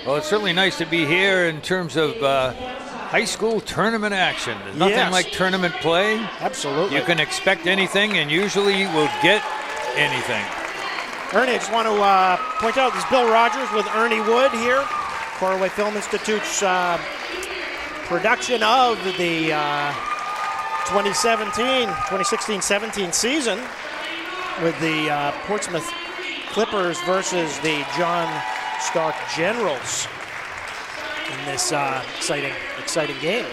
Well, it's certainly nice to be here in terms of high school tournament action. There's nothing like tournament play. Absolutely. You can expect anything, and usually you will get anything. Ernie, I just want to point out this is Bill Rogers with Ernie Wood here, Coruway Film Institute's production of the 2016-17 season with the Portsmouth Clippers versus the John Stark Generals in this exciting game.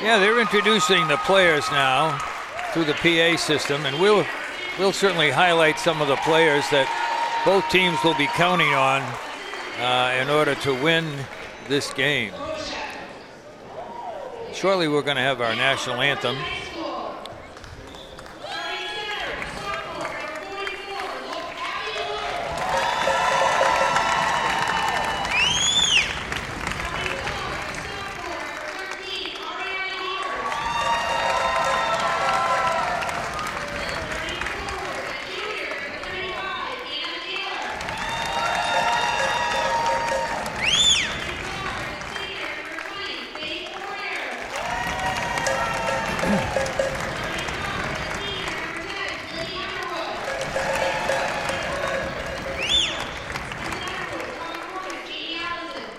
Yeah, they're introducing the players now through the PA system, and we'll certainly highlight some of the players that both teams will be counting on in order to win this game. Shortly, we're going to have our national anthem.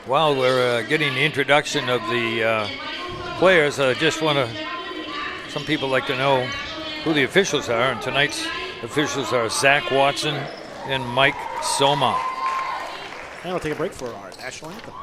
While we're getting the introduction of the players, I just want to, some people like to know who the officials are, and tonight's officials are Zach Watson and Mike Soma. And we'll take a break for our national anthem.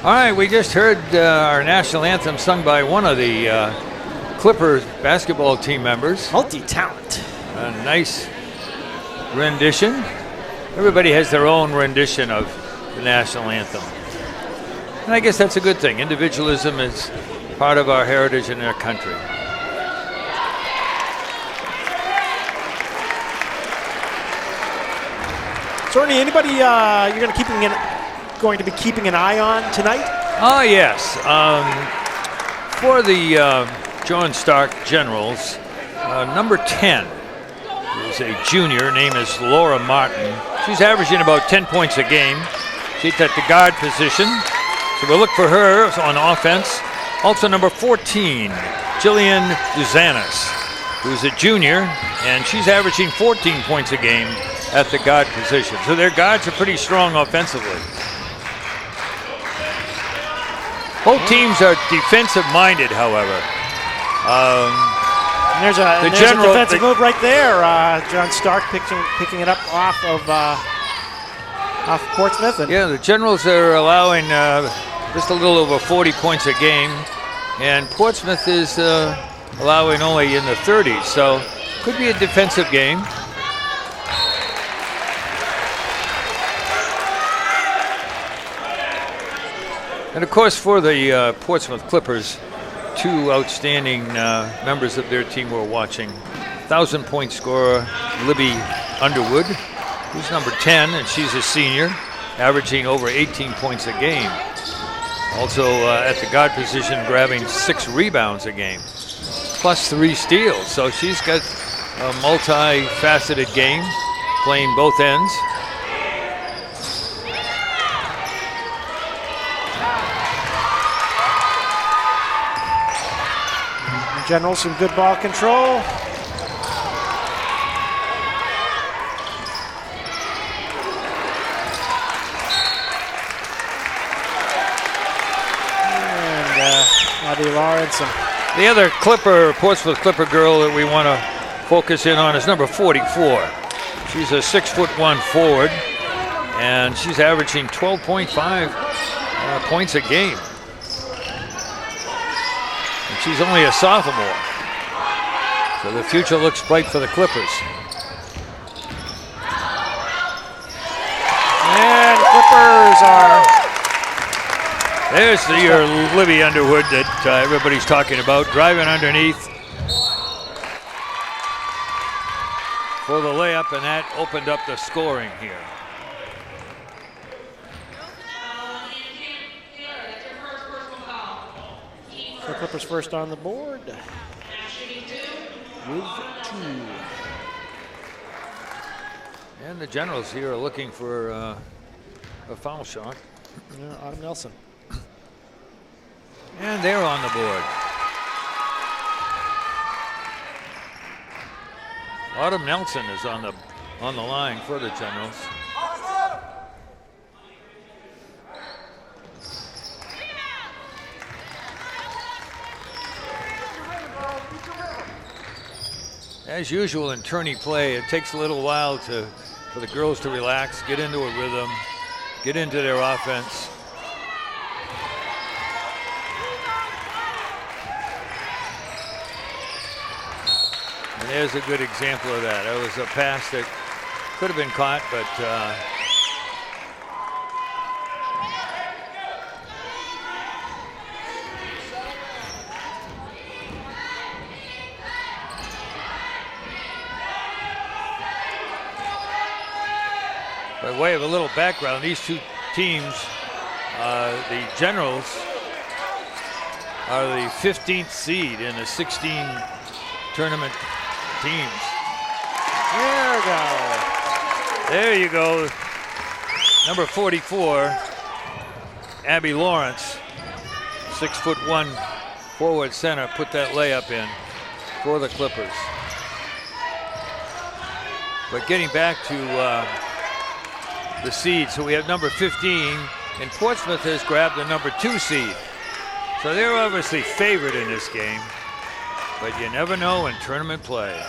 All right, we just heard our national anthem sung by one of the Clippers basketball team members. Multi-talent. A nice rendition. Everybody has their own rendition of the national anthem. And I guess that's a good thing. Individualism is part of our heritage in our country. So, Ernie, anybody you're going to be keeping an eye on tonight? Oh, yes. For the John Stark Generals, number 10 is a junior named is Laura Martin. She's averaging about 10 points a game. She's at the guard position, so we'll look for her on offense. Also number 14, Jillian Duzanis, who's a junior, and she's averaging 14 points a game at the guard position. So their guards are pretty strong offensively. Both teams are defensive-minded, however. There's a defensive move right there. John Stark picking it up off Portsmouth. Yeah, the Generals are allowing just a little over 40 points a game, and Portsmouth is allowing only in the 30s, so could be a defensive game. And of course, for the Portsmouth Clippers, two outstanding members of their team we're watching. 1,000-point scorer Libby Underwood, who's number 10, and she's a senior, averaging over 18 points a game. Also at the guard position, grabbing 6 rebounds a game, plus 3 steals. So she's got a multi-faceted game, playing both ends. General, some good ball control. And Lawrence. The other Portsmouth Clipper girl that we want to focus in on is number 44. She's a 6'1" forward, and she's averaging 12.5 points a game. And she's only a sophomore, so the future looks bright for the Clippers. And Clippers are... There's your Libby Underwood that everybody's talking about, driving underneath for the layup, and that opened up the scoring here. So Clippers first on the board with 2. And the Generals here are looking for a foul shot. Autumn Nelson. And they're on the board. Autumn Nelson is on the line for the Generals. As usual in tourney play, it takes a little while for the girls to relax, get into a rhythm, get into their offense. And there's a good example of that. It was a pass that could have been caught, but by way of a little background, these two teams, the Generals, are the 15th seed in the 16 tournament teams. There you go. Number 44, Abby Lawrence, 6'1" forward center, put that layup in for the Clippers. But getting back to the seed, so we have number 15, and Portsmouth has grabbed the number 2 seed. So they're obviously favored in this game, but you never know in tournament play.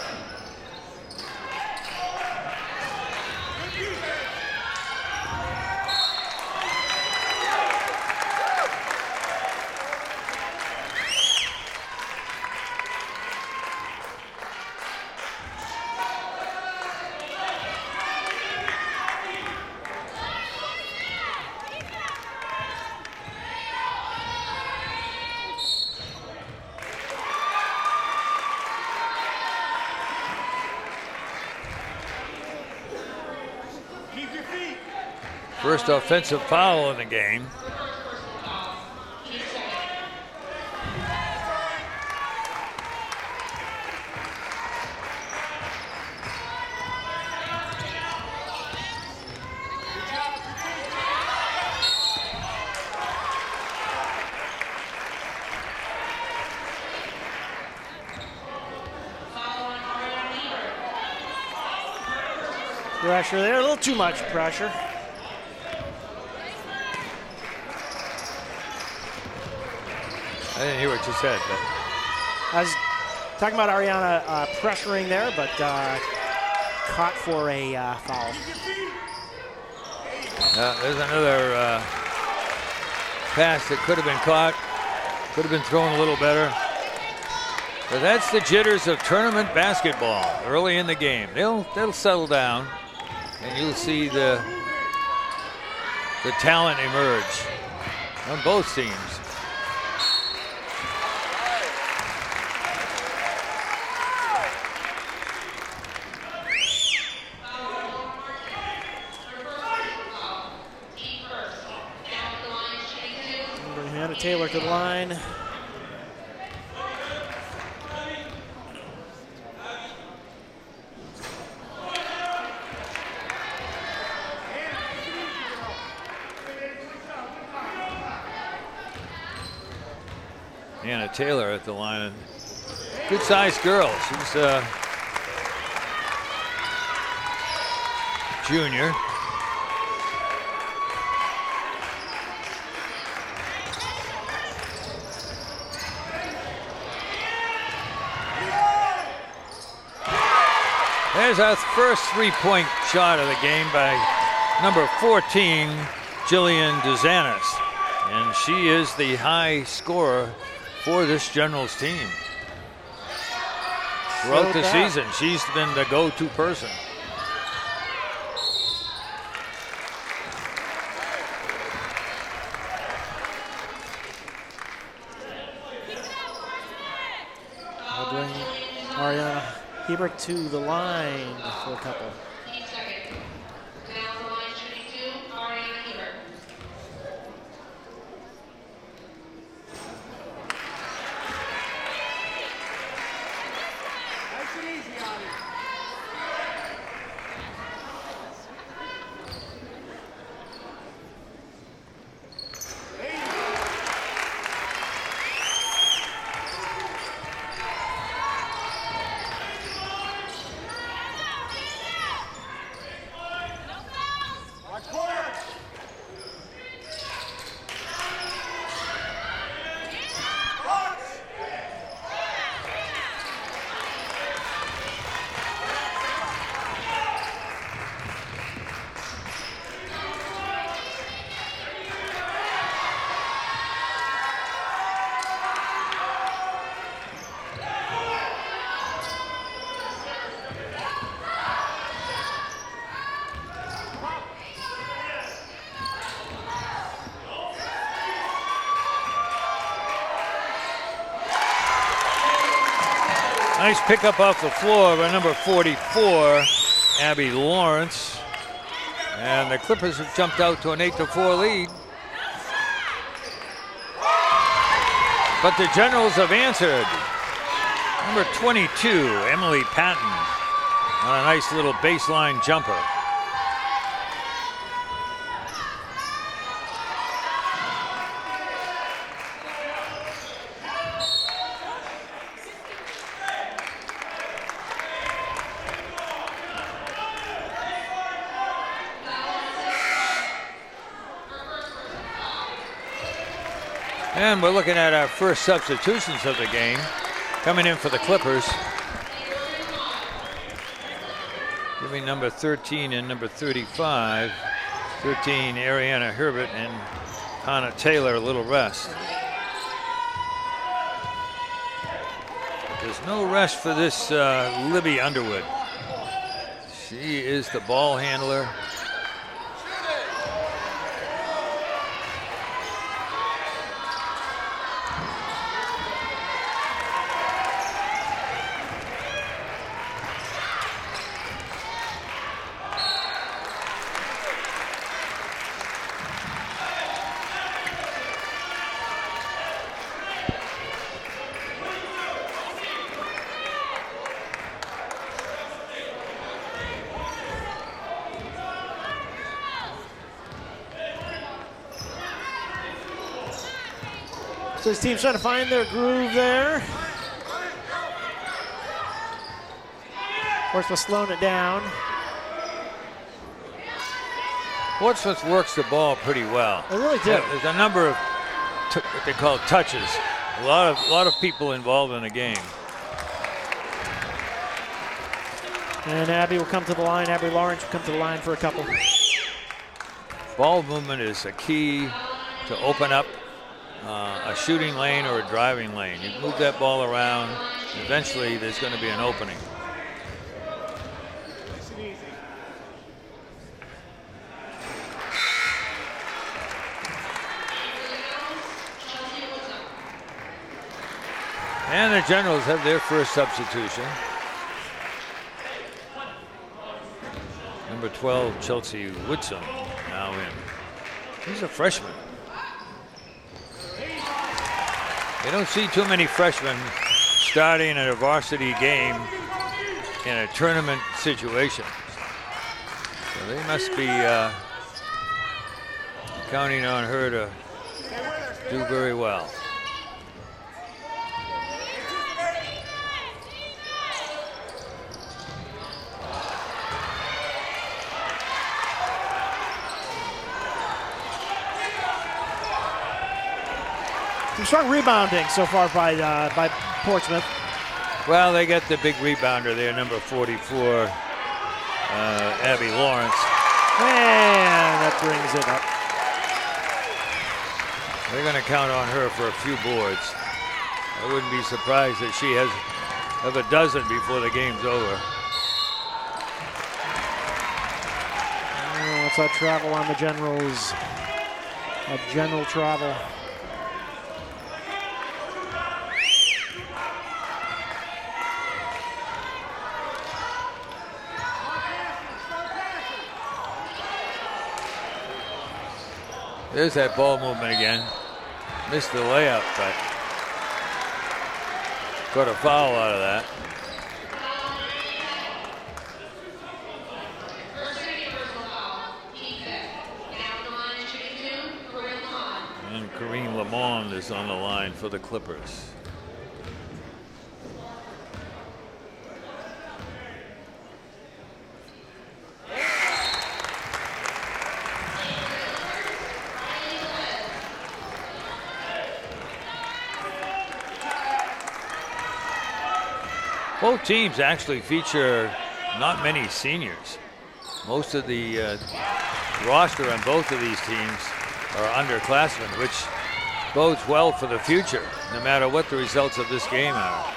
First offensive foul in the game. Pressure there, a little too much pressure. I didn't hear what you said, but I was talking about Ariana pressuring there, but caught for a foul. There's another pass that could have been caught, could have been thrown a little better. But that's the jitters of tournament basketball early in the game. They'll settle down, and you'll see the talent emerge on both teams. Anna Taylor to the line. Anna Taylor at the line. Good-sized girl. She's a junior. There's our first three-point shot of the game by number 14, Jillian Duzanis. And she is the high scorer for this Generals team. Throughout the season, she's been the go-to person. We'll bring Ariana Hebert to the line for a couple. Nice pickup off the floor by number 44, Abby Lawrence. And the Clippers have jumped out to an 8-4 lead. But the Generals have answered. Number 22, Emily Patton, on a nice little baseline jumper. And we're looking at our first substitutions of the game. Coming in for the Clippers. Giving number 13 and number 35. 13, Ariana Herbert, and Hannah Taylor a little rest. There's no rest for this Libby Underwood. She is the ball handler. So this team's trying to find their groove there. Portsmouth slowing it down. Portsmouth works the ball pretty well. They really do. There's a number of what they call touches. A lot of people involved in the game. And Abby will come to the line. Abby Lawrence will come to the line for a couple. Ball movement is a key to open up a shooting lane or a driving lane. You move that ball around, eventually there's going to be an opening. And the Generals have their first substitution. Number 12, Chelsea Woodson, now in. He's a freshman. You don't see too many freshmen starting in a varsity game in a tournament situation. So they must be counting on her to do very well. Some strong rebounding so far by Portsmouth. Well, they got the big rebounder there, number 44, Abby Lawrence. And that brings it up. They're going to count on her for a few boards. I wouldn't be surprised if she has a dozen before the game's over. Oh, what's that travel on the Generals? A general travel. There's that ball movement again. Missed the layup, but got a foul out of that. And Kareem Lamond is on the line for the Clippers. Both teams actually feature not many seniors. Most of the roster on both of these teams are underclassmen, which bodes well for the future, no matter what the results of this game are.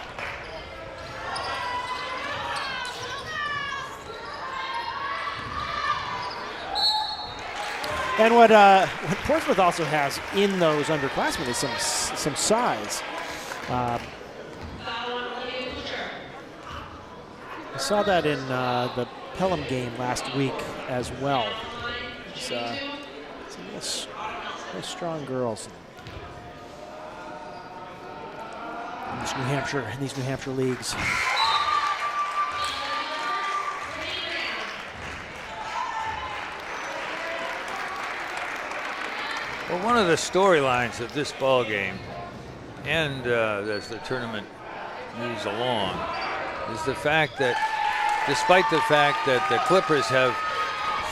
And what Portsmouth also has in those underclassmen is some size. I saw that in the Pelham game last week as well. Some real strong girls in these New Hampshire leagues. Well, one of the storylines of this ball game, and as the tournament moves along, is the fact that, despite the fact that the Clippers have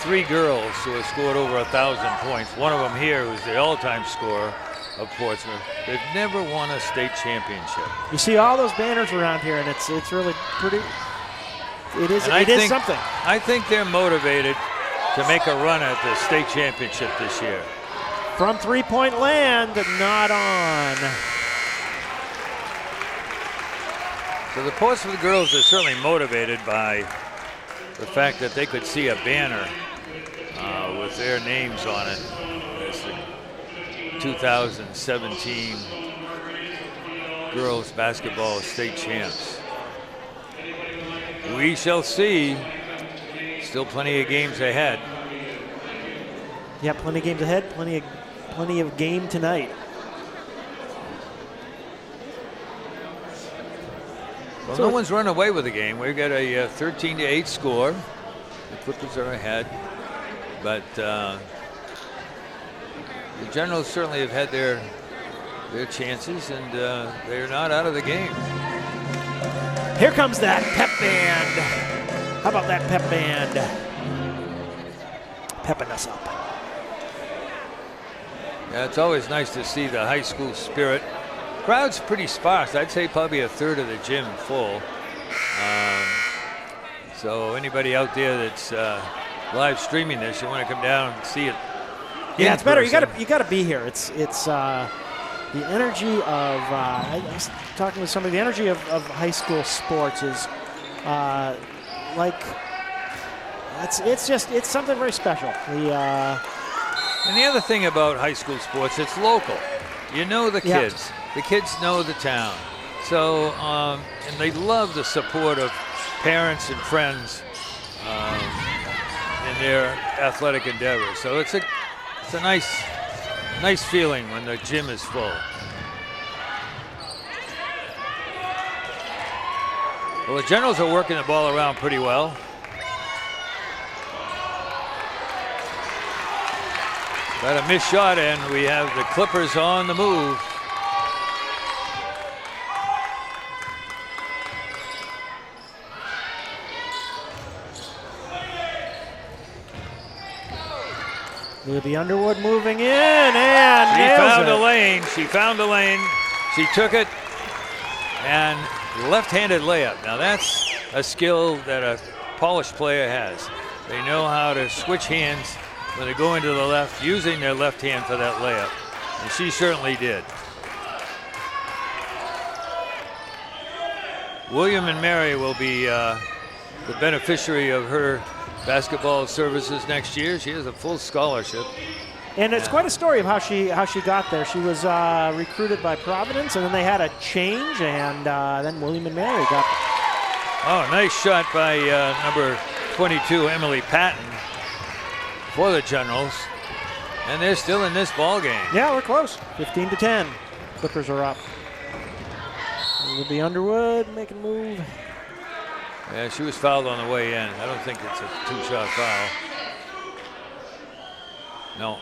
3 girls who have scored over 1,000 points, one of them here who's the all-time scorer of Portsmouth, they've never won a state championship. You see all those banners around here, and it's really pretty. It is something. I think they're motivated to make a run at the state championship this year. From three-point land, not on. So the Portsmouth girls are certainly motivated by the fact that they could see a banner with their names on it as the 2017 girls basketball state champs. We shall see. Still plenty of games ahead. Yeah, plenty of games ahead. Plenty of game tonight. Well, no one's run away with the game. We've got a 13-8 score. The Clippers are ahead, but the Generals certainly have had their chances, and they're not out of the game. Here comes that pep band. How about that pep band? Pepping us up. Yeah, it's always nice to see the high school spirit. Crowd's pretty sparse. I'd say probably a third of the gym full. So anybody out there that's live streaming this, you want to come down and see it. Yeah, it's better. You got to be here. It's the energy of. I was talking with somebody. The energy of high school sports is like it's something very special. And the other thing about high school sports, it's local. You know the kids. Yeah. The kids know the town. So, and they love the support of parents and friends in their athletic endeavors. So it's a nice feeling when the gym is full. Well, the Generals are working the ball around pretty well. Got a missed shot, and we have the Clippers on the move. Libby Underwood moving in, and She nails found it. a lane. She found a lane. She took it, and left-handed layup. Now that's a skill that a polished player has. They know how to switch hands when they go into the left, using their left hand for that layup. And she certainly did. William and Mary will be the beneficiary of her basketball services next year. She has a full scholarship. And it's quite a story of how she got there. She was recruited by Providence, and then they had a change, and then William and Mary got. Oh, nice shot by number 22, Emily Patton, for the Generals. And they're still in this ball game. Yeah, we're close. 15-10. Clippers are up. Libby Underwood making a move. Yeah, she was fouled on the way in. I don't think it's a two-shot foul. No.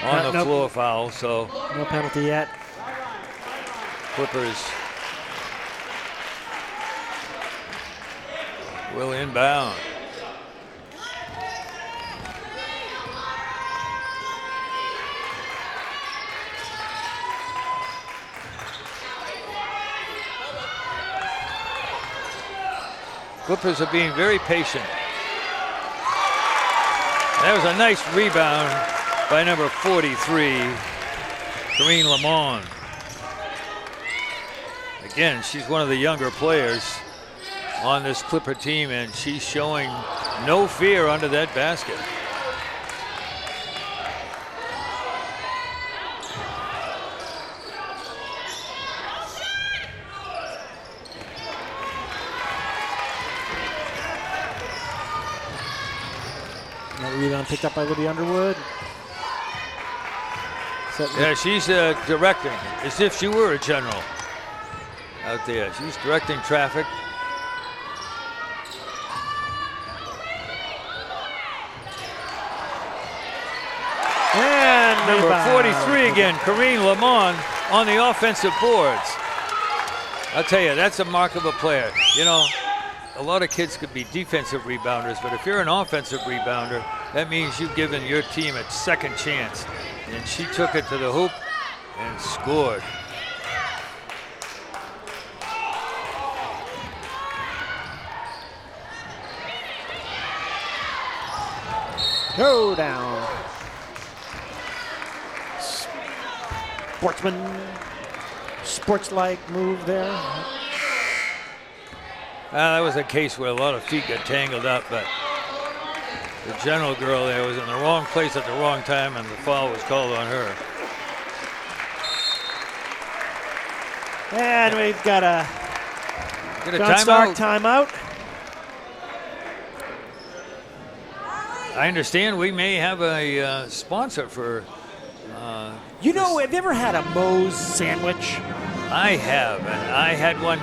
On the nope. floor foul, so No penalty yet. Clippers will inbound. Clippers are being very patient. That was a nice rebound by number 43, Corrine Lamont. Again, she's one of the younger players on this Clipper team, and she's showing no fear under that basket. That rebound picked up by Libby Underwood. Yeah, she's directing as if she were a general out there. She's directing traffic. And Number rebound. 43 again, Corrine Lamont on the offensive boards. I'll tell you, that's a mark of a player. You know, a lot of kids could be defensive rebounders, but if you're an offensive rebounder, that means you've given your team a second chance. And she took it to the hoop and scored. Go down. Sports-like move there. That was a case where a lot of feet got tangled up, but the general girl there was in the wrong place at the wrong time, and the foul was called on her. And we've got a Get a John Stark timeout. timeout. I understand we may have a sponsor for. You know, have you ever had a Moe's sandwich? I have, and I had one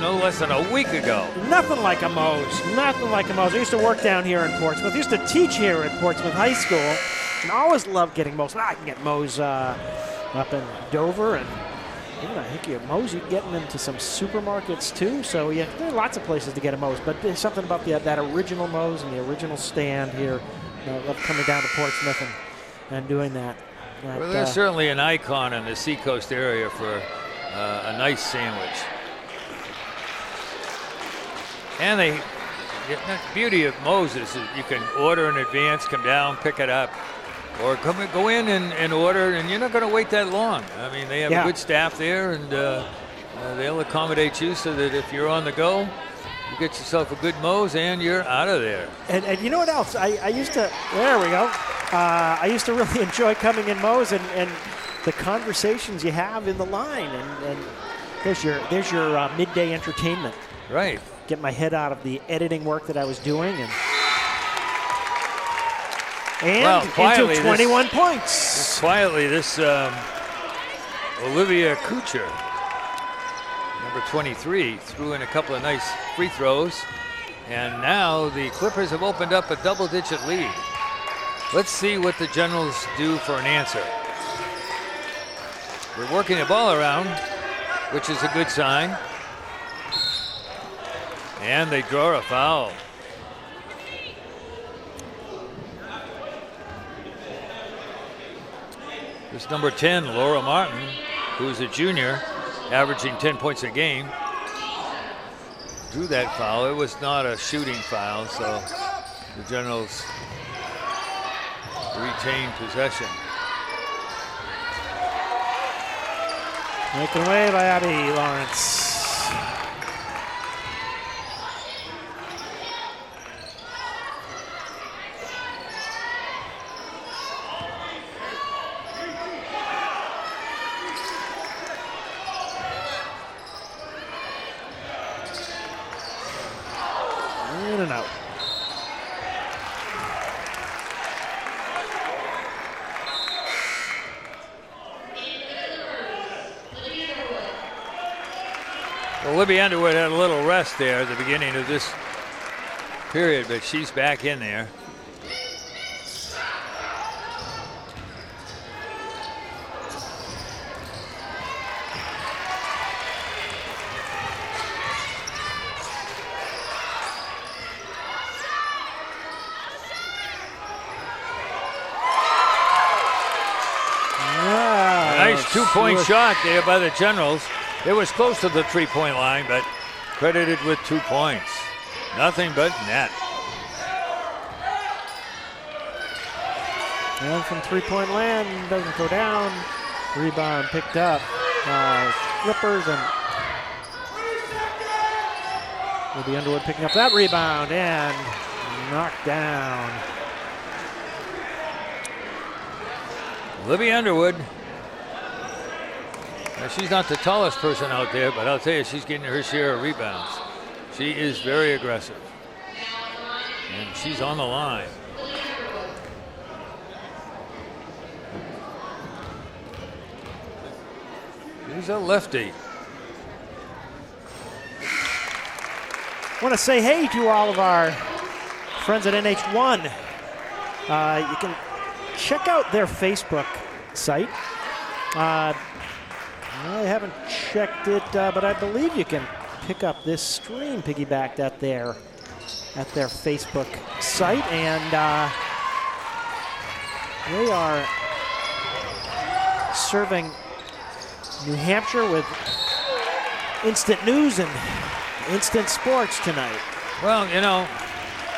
no less than a week ago. Nothing like a Moe's. Nothing like a Moe's. I used to work down here in Portsmouth. I used to teach here at Portsmouth High School, and I always loved getting Moe's. I can get Moe's up in Dover, and even I think you have Moe's. You can get them into some supermarkets too. So yeah, there are lots of places to get a Moe's, but there's something about that original Moe's and the original stand here. I love coming down to Portsmouth and doing that. Well, they're certainly an icon in the Seacoast area for a nice sandwich. And the beauty of Moe's is that you can order in advance, come down, pick it up, or go in and order, and you're not going to wait that long. I mean, they have a good staff there, and they'll accommodate you so that if you're on the go, you get yourself a good Moe's and you're out of there. And you know what else? I used to, there we go. I used to really enjoy coming in Moe's and the conversations you have in the line. And there's your midday entertainment. Right. Get my head out of the editing work that I was doing. And quietly, into 21 points. Quietly, this Olivia Kuchar number 23, threw in a couple of nice free throws. And now the Clippers have opened up a double-digit lead. Let's see what the Generals do for an answer. They're working the ball around, which is a good sign. And they draw a foul. This number 10, Laura Martin, who's a junior, averaging 10 points a game, drew that foul. It was not a shooting foul, so the Generals retain possession. Taken away by Abby Lawrence. In and out. Well, Libby Underwood had a little rest there at the beginning of this period, but she's back in there. Nice two-point shot there by the Generals. It was close to the three-point line, but credited with 2 points. Nothing but net. And from three-point land, doesn't go down. Rebound picked up by Clippers, and Libby Underwood picking up that rebound and knocked down. Libby Underwood. Now, she's not the tallest person out there, but I'll tell you, she's getting her share of rebounds. She is very aggressive. And she's on the line. She's a lefty. I want to say hey to all of our friends at NH1. You can check out their Facebook site. I haven't checked it, but I believe you can pick up this stream piggybacked at their Facebook site, and they are serving New Hampshire with instant news and instant sports tonight. Well, you know,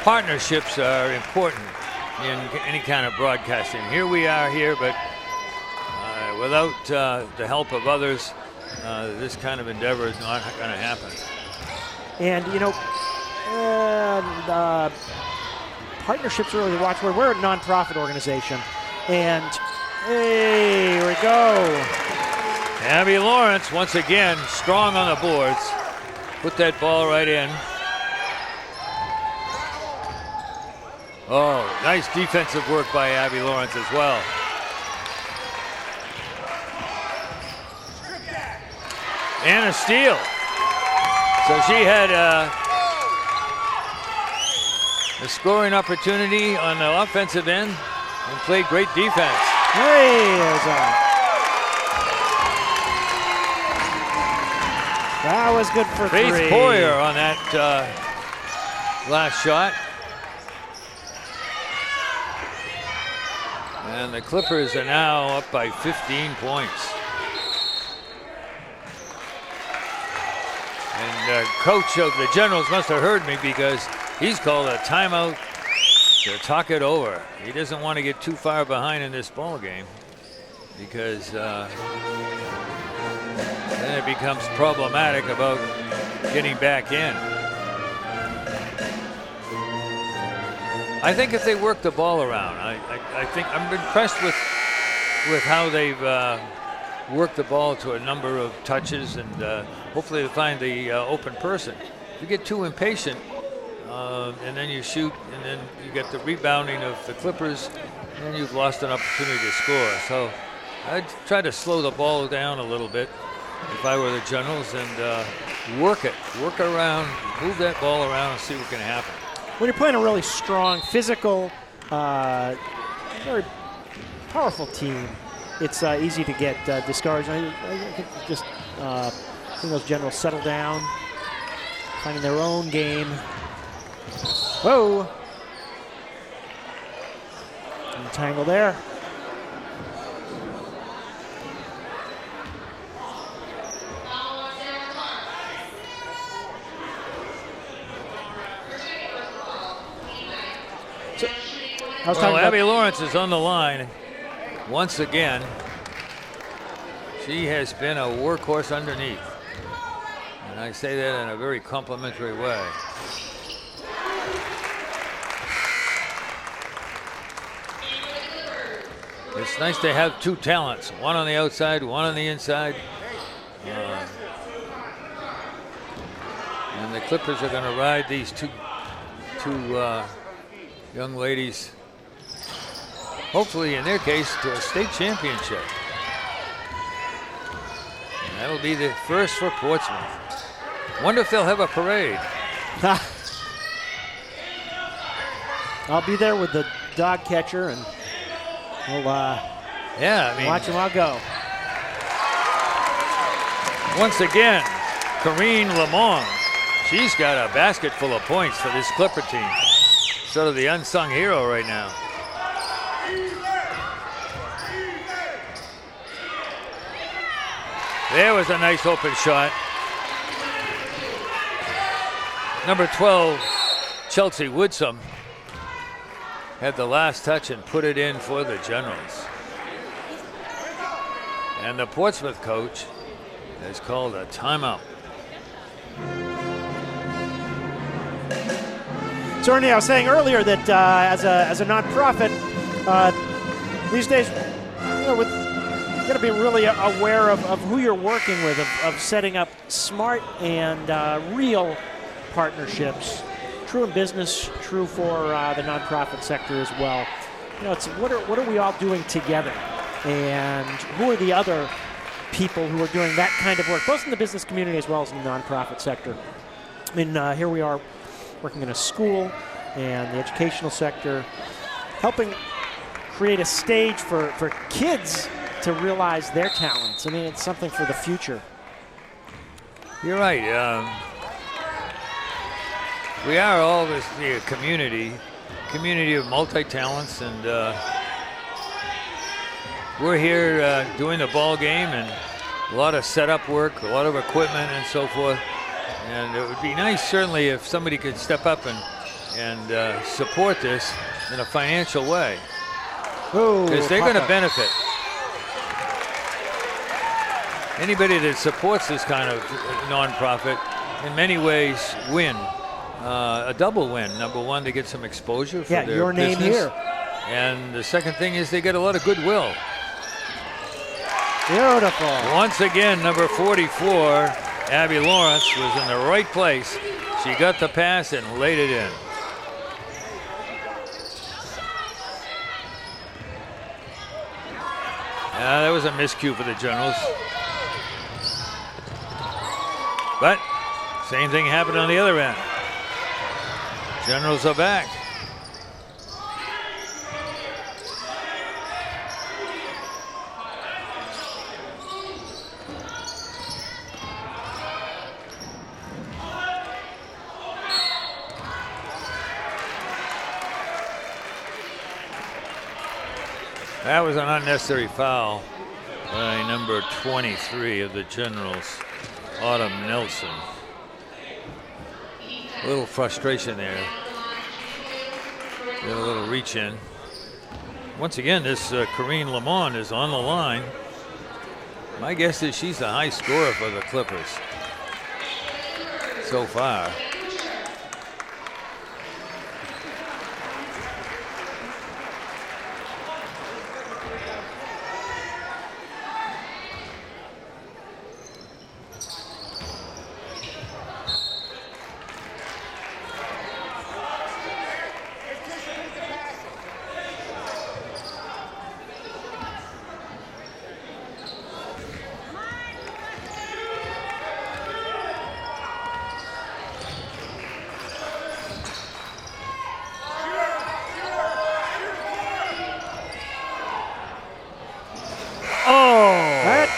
partnerships are important in any kind of broadcasting. Here we are here, but without the help of others, this kind of endeavor is not going to happen. And, you know, partnerships are really the watchword. We're a nonprofit organization. And, hey, here we go. Abby Lawrence, once again, strong on the boards. Put that ball right in. Oh, nice defensive work by Abby Lawrence as well. And a steal. So she had a scoring opportunity on the offensive end and played great defense. Hey, that was good for Faith three. Poyer on that last shot. And the Clippers are now up by 15 points. And coach of the Generals must have heard me, because he's called a timeout to talk it over. He doesn't want to get too far behind in this ball game, because then it becomes problematic about getting back in. I think if they work the ball around, I think I'm impressed with how they've worked the ball to a number of touches, and hopefully to find the open person. If you get too impatient, and then you shoot, and then you get the rebounding of the Clippers, and you've lost an opportunity to score. So I'd try to slow the ball down a little bit if I were the Generals, and work around, move that ball around and see what can happen. When you're playing a really strong, physical, very powerful team, it's easy to get discouraged. I think just those Generals settle down, finding their own game. Whoa! Tangle there. Well, Abby Lawrence is on the line once again. She has been a workhorse underneath. And I say that in a very complimentary way. It's nice to have two talents, one on the outside, one on the inside. And the Clippers are going to ride these two young ladies, hopefully in their case, to a state championship. And that'll be the first for Portsmouth. Wonder if they'll have a parade. I'll be there with the dog catcher, and we'll watch them all go. Once again, Corrine Lamont. She's got a basket full of points for this Clipper team. Sort of the unsung hero right now. There was a nice open shot. Number 12, Chelsea Woodsum, had the last touch and put it in for the Generals. And the Portsmouth coach has called a timeout. So Ernie, I was saying earlier that as a nonprofit, these days, you got to be really aware of who you're working with, of setting up smart and real partnerships. True in business, true for the nonprofit sector as well. You know, it's what are we all doing together, and who are the other people who are doing that kind of work, both in the business community as well as in the nonprofit sector. I mean, here we are working in a school and the educational sector, helping create a stage for kids to realize their talents. I mean, it's something for the future. You're right. We are all this community of multi-talents, and we're here doing the ball game and a lot of setup work, a lot of equipment and so forth. And it would be nice, certainly, if somebody could step up and support this in a financial way, because they're going to benefit. Anybody that supports this kind of nonprofit, in many ways, win. A double win. Number one, they get some exposure for their your name business. here. And the second thing is they get a lot of goodwill. Beautiful. Once again, number 44, Abby Lawrence, was in the right place. She got the pass and laid it in. That was a miscue for the Generals. But same thing happened on the other end. Generals are back. That was an unnecessary foul by number 23 of the Generals, Autumn Nelson. A little frustration there. Got a little reach in. Once again, this Corrine Lamont is on the line. My guess is she's the high scorer for the Clippers so far.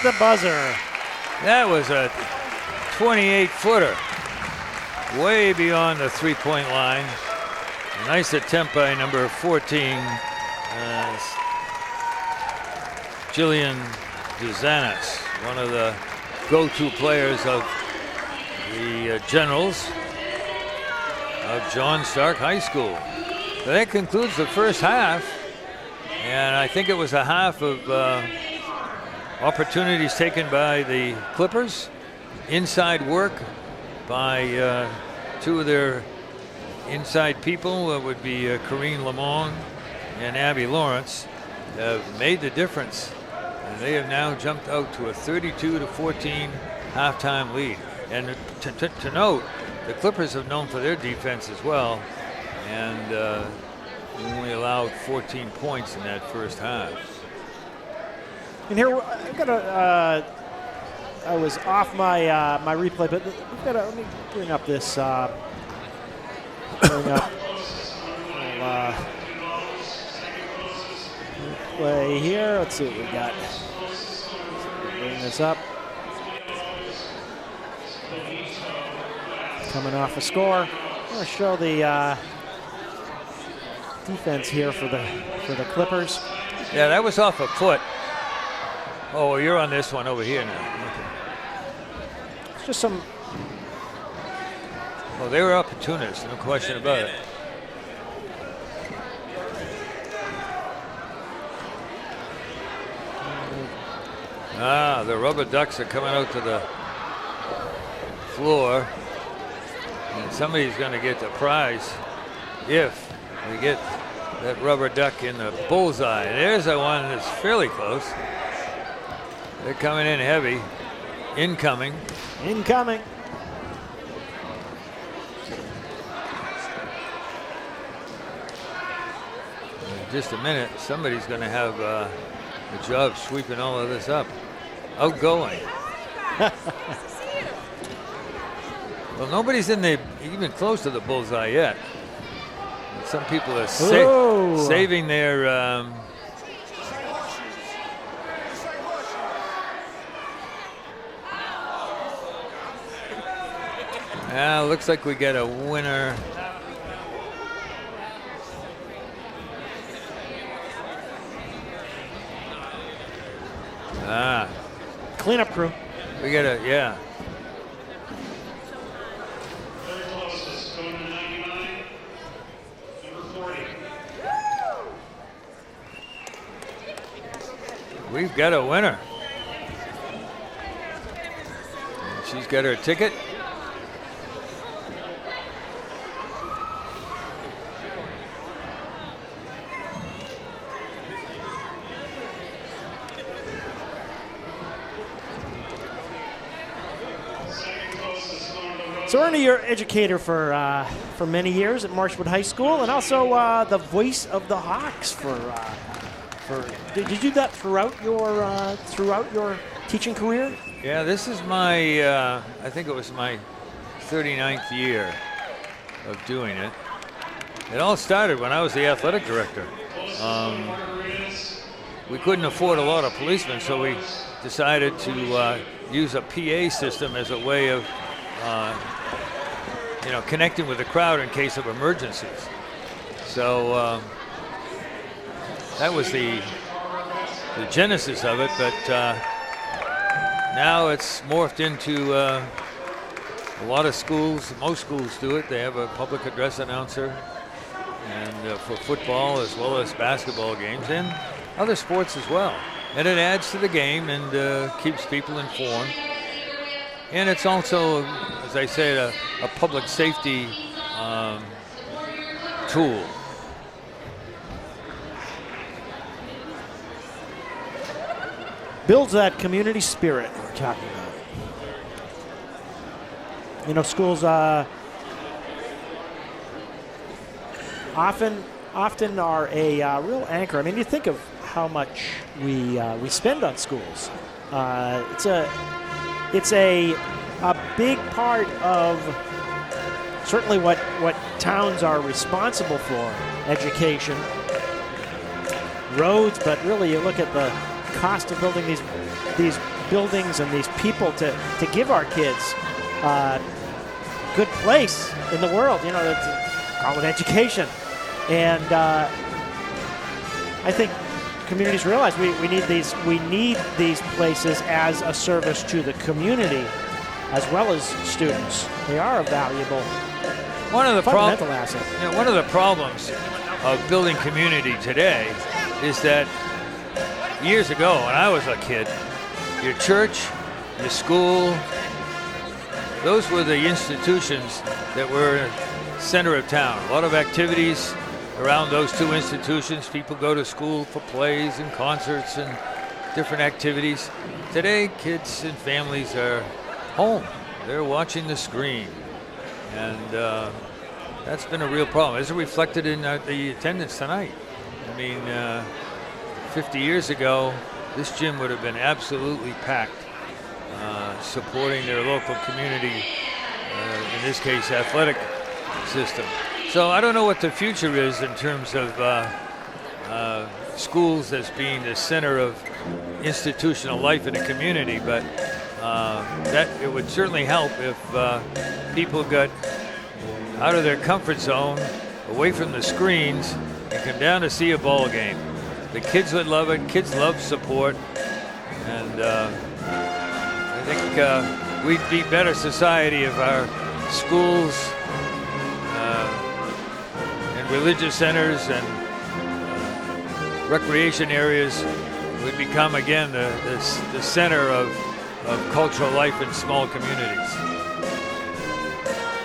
the buzzer. That was a 28-footer, way beyond the three-point line. A nice attempt by number 14, Jillian Duzanis, one of the go-to players of the Generals of John Stark High School. So that concludes the first half, and I think it was a half of opportunities taken by the Clippers, inside work by two of their inside people, would be Corrine Lamont and Abby Lawrence, have made the difference. And they have now jumped out to a 32-14 halftime lead. And to note, the Clippers have known for their defense as well, and only allowed 14 points in that first half. And here, I was off my my replay, but let me bring up this. Play here. Let's see what we got. Bring this up. Coming off a score. I'm going to show the defense here for the Clippers. Yeah, that was off a foot. Oh, well, you're on this one over here now. Okay. It's just some. Well, they were opportunists, no question about it. The rubber ducks are coming out to the floor. And somebody's going to get the prize if we get that rubber duck in the bullseye. There's the one that's fairly close. They're coming in heavy. Incoming. Incoming. In just a minute, somebody's going to have the job sweeping all of this up. Outgoing. Well, nobody's in the even close to the bullseye yet. Some people are saving their. Looks like we get a winner. Cleanup crew. We got a, yeah. We've got a winner. And she's got her ticket. So Ernie, you're an educator for many years at Marshwood High School, and also the voice of the Hawks for. Did you do that throughout your teaching career? Yeah, this is my. I think it was my 39th year of doing it. It all started when I was the athletic director. We couldn't afford a lot of policemen, so we decided to use a PA system as a way of. Connecting with the crowd in case of emergencies. So that was the genesis of it, but now it's morphed into a lot of schools. Most schools do it. They have a public address announcer, and for football as well as basketball games and other sports as well. And it adds to the game and keeps people informed. And it's also, as I said, a public safety tool. Builds that community spirit we're talking about. Schools often are a real anchor. I mean, you think of how much we spend on schools. It's a big part of certainly what towns are responsible for, education, roads, but really you look at the cost of building these buildings and these people to give our kids good place in the world, you know, call it education. And I think communities realize we need these places as a service to the community as well as students. They are a valuable fundamental asset. You know, one of the problems of building community today is that years ago when I was a kid, your church, your school, those were the institutions that were center of town. A lot of activities around those two institutions. People go to school for plays and concerts and different activities. Today, kids and families are home. They're watching the screen. And that's been a real problem. It's reflected in the attendance tonight. I mean, 50 years ago, this gym would have been absolutely packed, supporting their local community, in this case, athletic system. So I don't know what the future is in terms of schools as being the center of institutional life in a community, but that it would certainly help if people got out of their comfort zone, away from the screens, and come down to see a ball game. The kids would love it. Kids love support, and I think we'd be a better society if our schools and religious centers and recreation areas would become again the center of cultural life in small communities.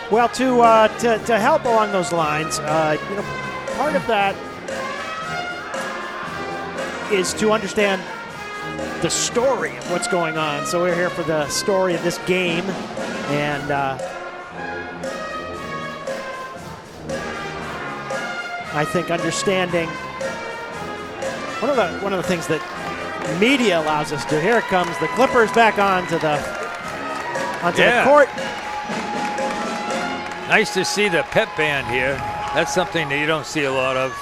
Well, to help along those lines, part of that is to understand the story of what's going on. So we're here for the story of this game, and I think understanding one of the things that media allows us to. Here it comes, the Clippers back onto the court. Nice to see the pep band here. That's something that you don't see a lot of.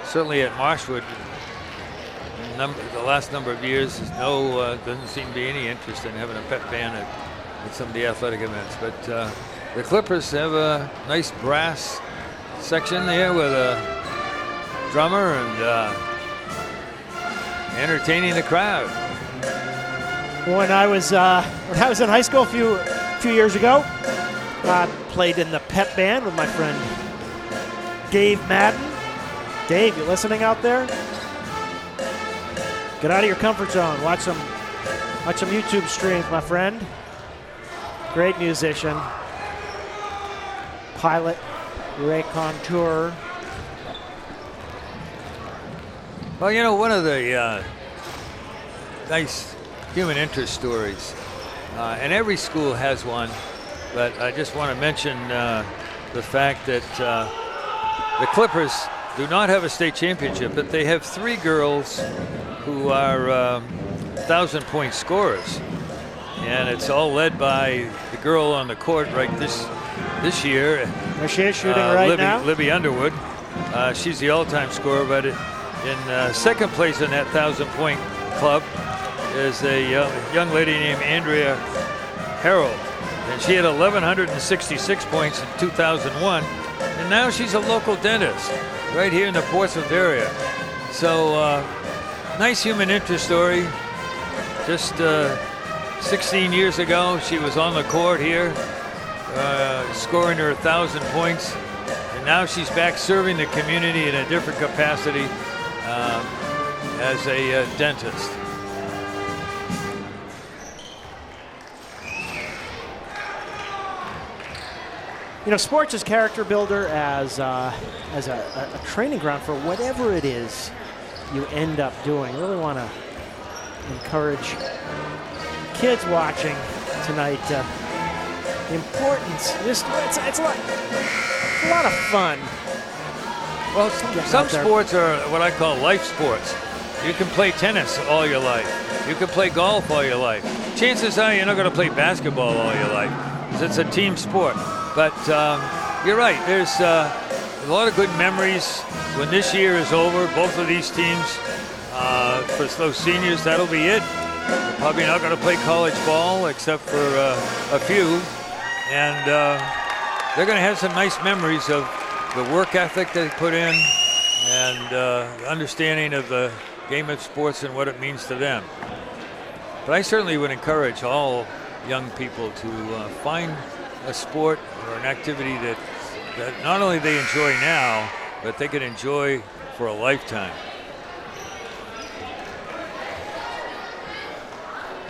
Certainly at Marshwood, the last number of years, doesn't seem to be any interest in having a pep band at some of the athletic events. But the Clippers have a nice brass section there with a drummer and entertaining the crowd. When I was in high school a few years ago, I played in the pep band with my friend Dave Madden. Dave, you listening out there? Get out of your comfort zone. Watch some YouTube streams, my friend. Great musician. Pilot, raconteur. Well, you know, one of the nice human interest stories, and every school has one, but I just want to mention the fact that the Clippers do not have a state championship, but they have 3 girls who are 1,000-point scorers, and it's all led by the girl on the court right this year. There she is shooting right now. Libby Underwood. She's the all-time scorer, but in second place in that 1,000-point club is a young lady named Andrea Harold, and she had 1,166 points in 2001, and now she's a local dentist right here in the Portsmouth area. So nice human interest story. Just 16 years ago, she was on the court here, scoring her 1,000 points, and now she's back serving the community in a different capacity as a dentist. You know, sports is character builder as a training ground for whatever it is you end up doing. I really want to encourage kids watching tonight. The importance. It's a lot of fun. Well, some sports are what I call life sports. You can play tennis all your life. You can play golf all your life. Chances are you're not going to play basketball all your life, because it's a team sport. But you're right. There's a lot of good memories when this year is over. Both of these teams, for those seniors, that'll be it. They're probably not going to play college ball except for a few. And they're going to have some nice memories of the work ethic they put in and understanding of the game of sports and what it means to them. But I certainly would encourage all young people to find a sport or an activity that not only they enjoy now, but they can enjoy for a lifetime.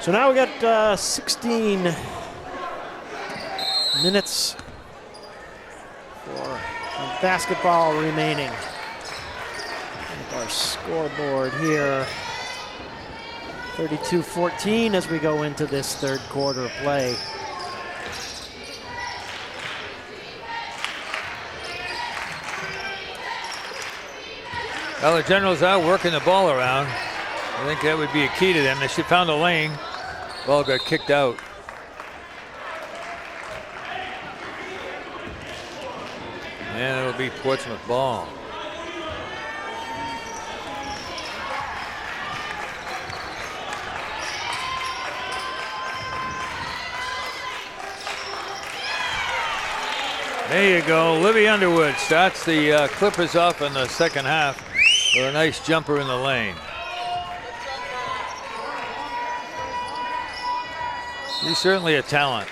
So now we got 16 minutes for basketball remaining. Our scoreboard here, 32-14 as we go into this third quarter of play. Well, the Generals are working the ball around. I think that would be a key to them. They should found a lane. Ball got kicked out. And it'll be Portsmouth ball. There you go. Libby Underwood starts the Clippers off in the second half with a nice jumper in the lane. He's certainly a talent.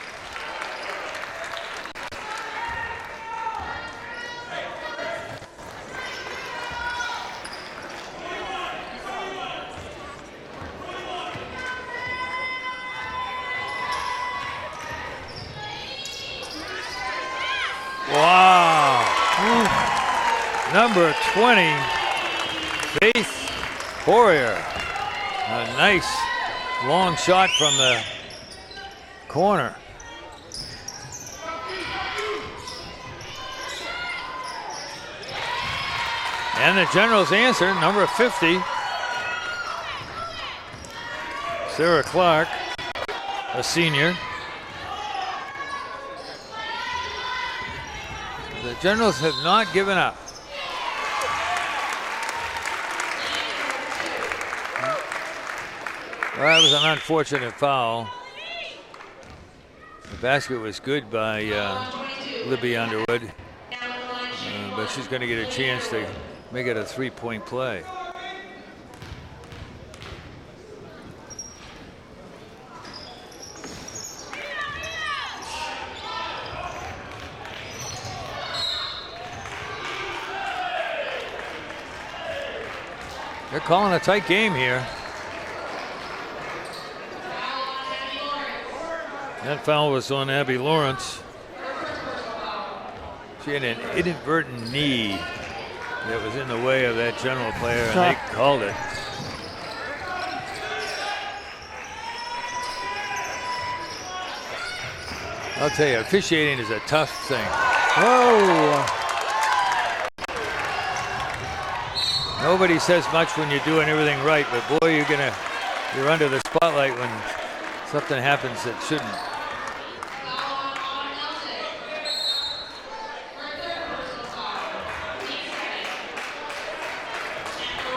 Wow. Number 20, Faith Weare. A nice long shot from the corner. And the Generals answer, number 50, Sarah Clark, a senior. The Generals have not given up. Well, that was an unfortunate foul. The basket was good by Libby Underwood, but she's going to get a chance to make it a three-point play. They're calling a tight game here. That foul was on Abby Lawrence. She had an inadvertent knee that was in the way of that General player, and they called it. I'll tell you, officiating is a tough thing. Whoa! Nobody says much when you're doing everything right, but boy, you're under the spotlight when something happens that shouldn't.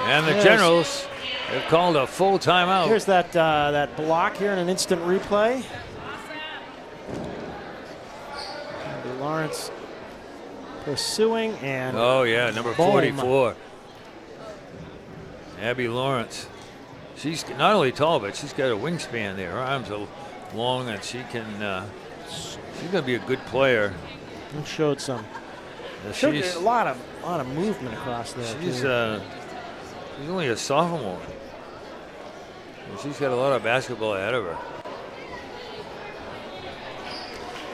And the Generals have called a full timeout. Here's that block here in an instant replay. Abby Lawrence pursuing and oh yeah, number 44. Abby Lawrence. She's not only tall, but she's got a wingspan there. Her arms are long, and she can. She's going to be a good player. And showed some. Showed a lot of movement across there. She's only a sophomore. And she's got a lot of basketball ahead of her.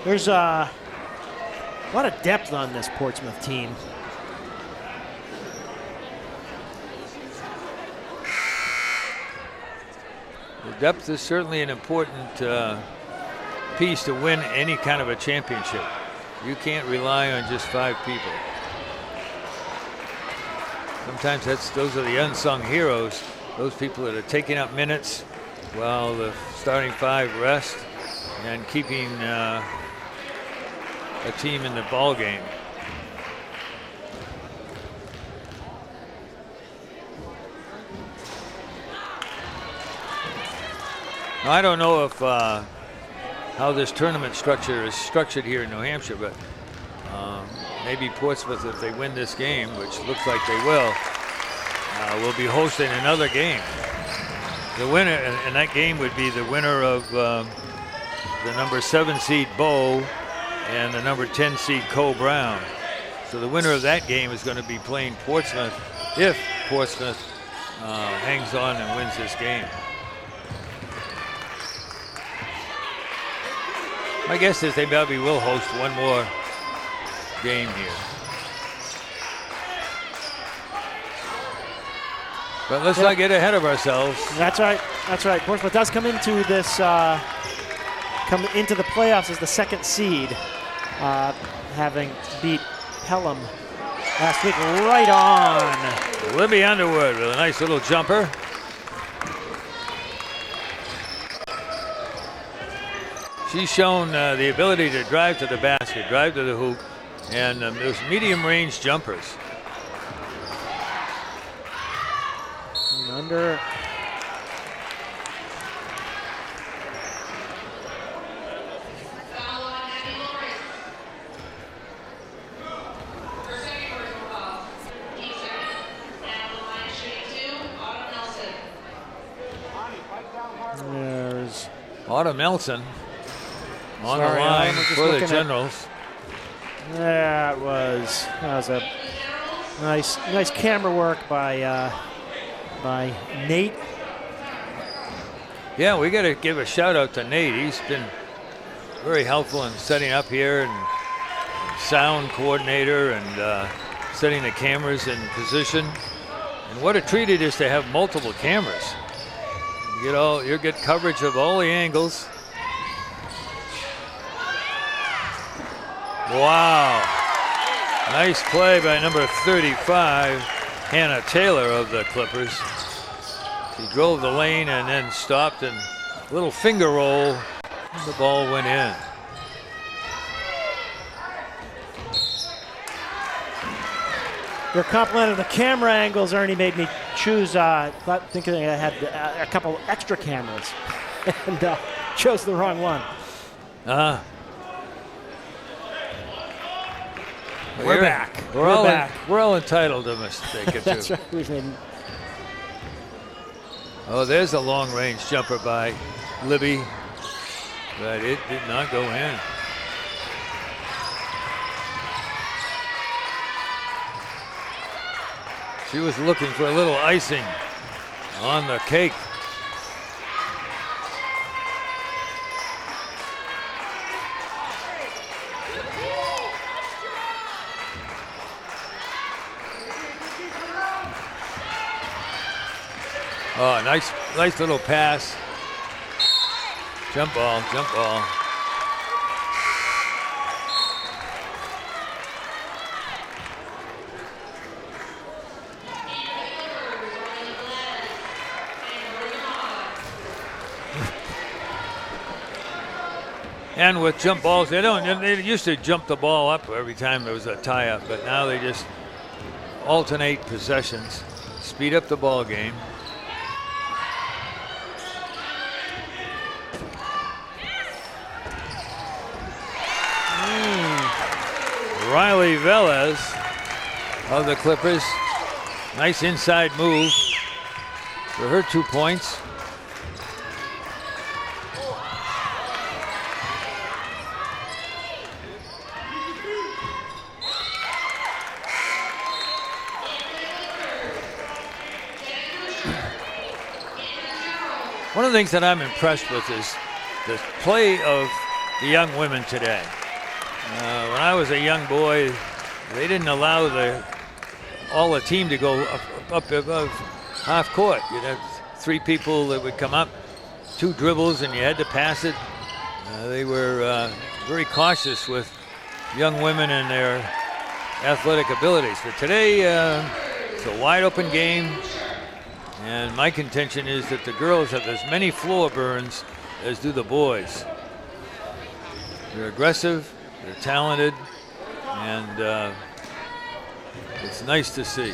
There's a lot of depth on this Portsmouth team. The depth is certainly an important piece to win any kind of a championship. You can't rely on just 5 people. Sometimes those are the unsung heroes, those people that are taking up minutes while the starting 5 rest and keeping a team in the ball game. I don't know if how this tournament structure is structured here in New Hampshire, but maybe Portsmouth, if they win this game, which looks like they will be hosting another game. The winner, and that game would be the winner of the number 7 seed Bow and the number 10 seed Coe Brown. So the winner of that game is going to be playing Portsmouth if Portsmouth hangs on and wins this game. My guess is they probably will host one more game here. But let's not get ahead of ourselves. That's right. That's right. Portsmouth does come into this, come into the playoffs as the 2nd seed, having beat Pelham last week. Right on. Libby Underwood with a nice little jumper. She's shown the ability to drive to the basket, drive to the hoop, and those medium range jumpers. And under. There's Autumn Nelson on the line for the Generals. That was a nice camera work by Nate. Yeah, we got to give a shout out to Nate. He's been very helpful in setting up here and sound coordinator and setting the cameras in position. And what a treat it is to have multiple cameras. You get coverage of all the angles. Wow. Nice play by number 35, Hannah Taylor of the Clippers. She drove the lane and then stopped and a little finger roll, and the ball went in. Your compliment of the camera angles, Ernie, made me choose, thinking I had a couple extra cameras and chose the wrong one. We're back. We're back. We're all entitled to a mistake or two. That's right. We've made... Oh, there's a long-range jumper by Libby, but it did not go in. She was looking for a little icing on the cake. Oh, nice little pass. Jump ball, jump ball. And with jump balls, they used to jump the ball up every time there was a tie-up, but now they just alternate possessions, speed up the ball game. Riley Velez of the Clippers. Nice inside move for her 2 points. One of the things that I'm impressed with is the play of the young women today. When I was a young boy, they didn't allow all the team to go up above half court. You'd have 3 people that would come up, 2 dribbles, and you had to pass it. They were very cautious with young women and their athletic abilities. But today, it's a wide open game, and my contention is that the girls have as many floor burns as do the boys. They're aggressive. They're talented, and it's nice to see.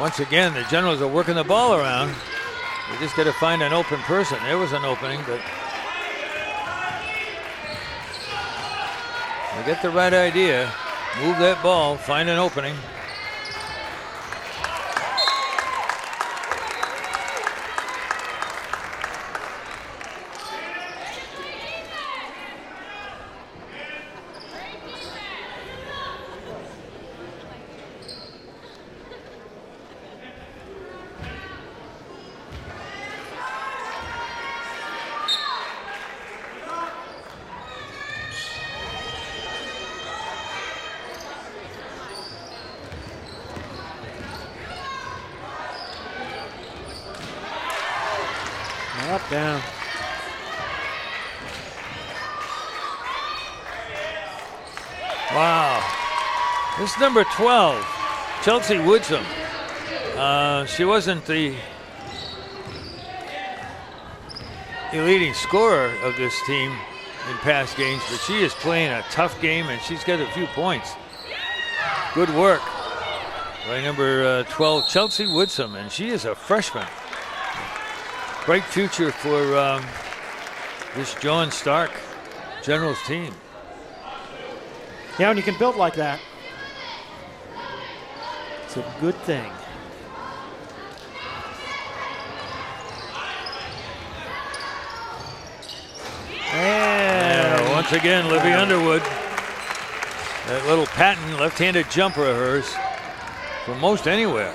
Once again, the Generals are working the ball around. They just got to find an open person. There was an opening, but they get the right idea. Move that ball, find an opening. Up, down. Wow. This is number 12, Chelsea Woodsum. She wasn't the leading scorer of this team in past games, but she is playing a tough game and she's got a few points. Good work by number 12, Chelsea Woodsum, and she is a freshman. Bright future for this John Stark Generals team. Yeah, when you can build like that, it's a good thing. And once again, Libby Underwood. That little patent left-handed jumper of hers from most anywhere.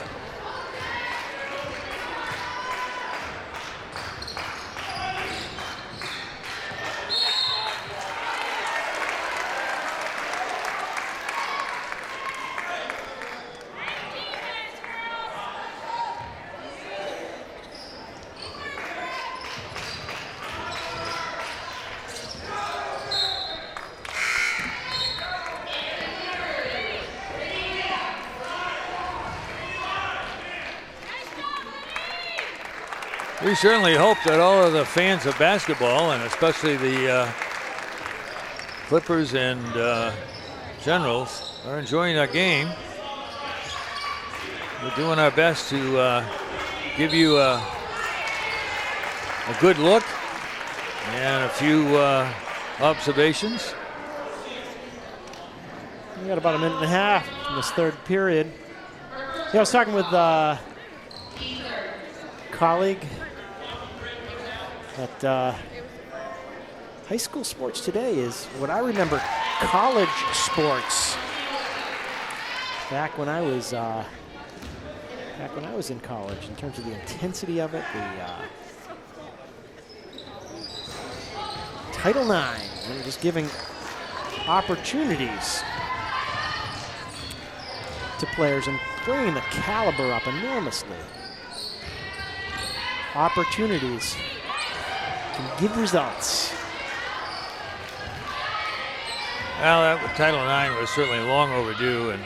We certainly hope that all of the fans of basketball, and especially the Clippers and Generals, are enjoying our game. We're doing our best to give you a good look and a few observations. We got about a minute and a half in this third period. Yeah, I was talking with a colleague that high school sports today is what I remember college sports back when I was in college, in terms of the intensity of it, the Title IX, and just giving opportunities to players and bringing the caliber up enormously. Opportunities can give results. Well, that Title IX was certainly long overdue, and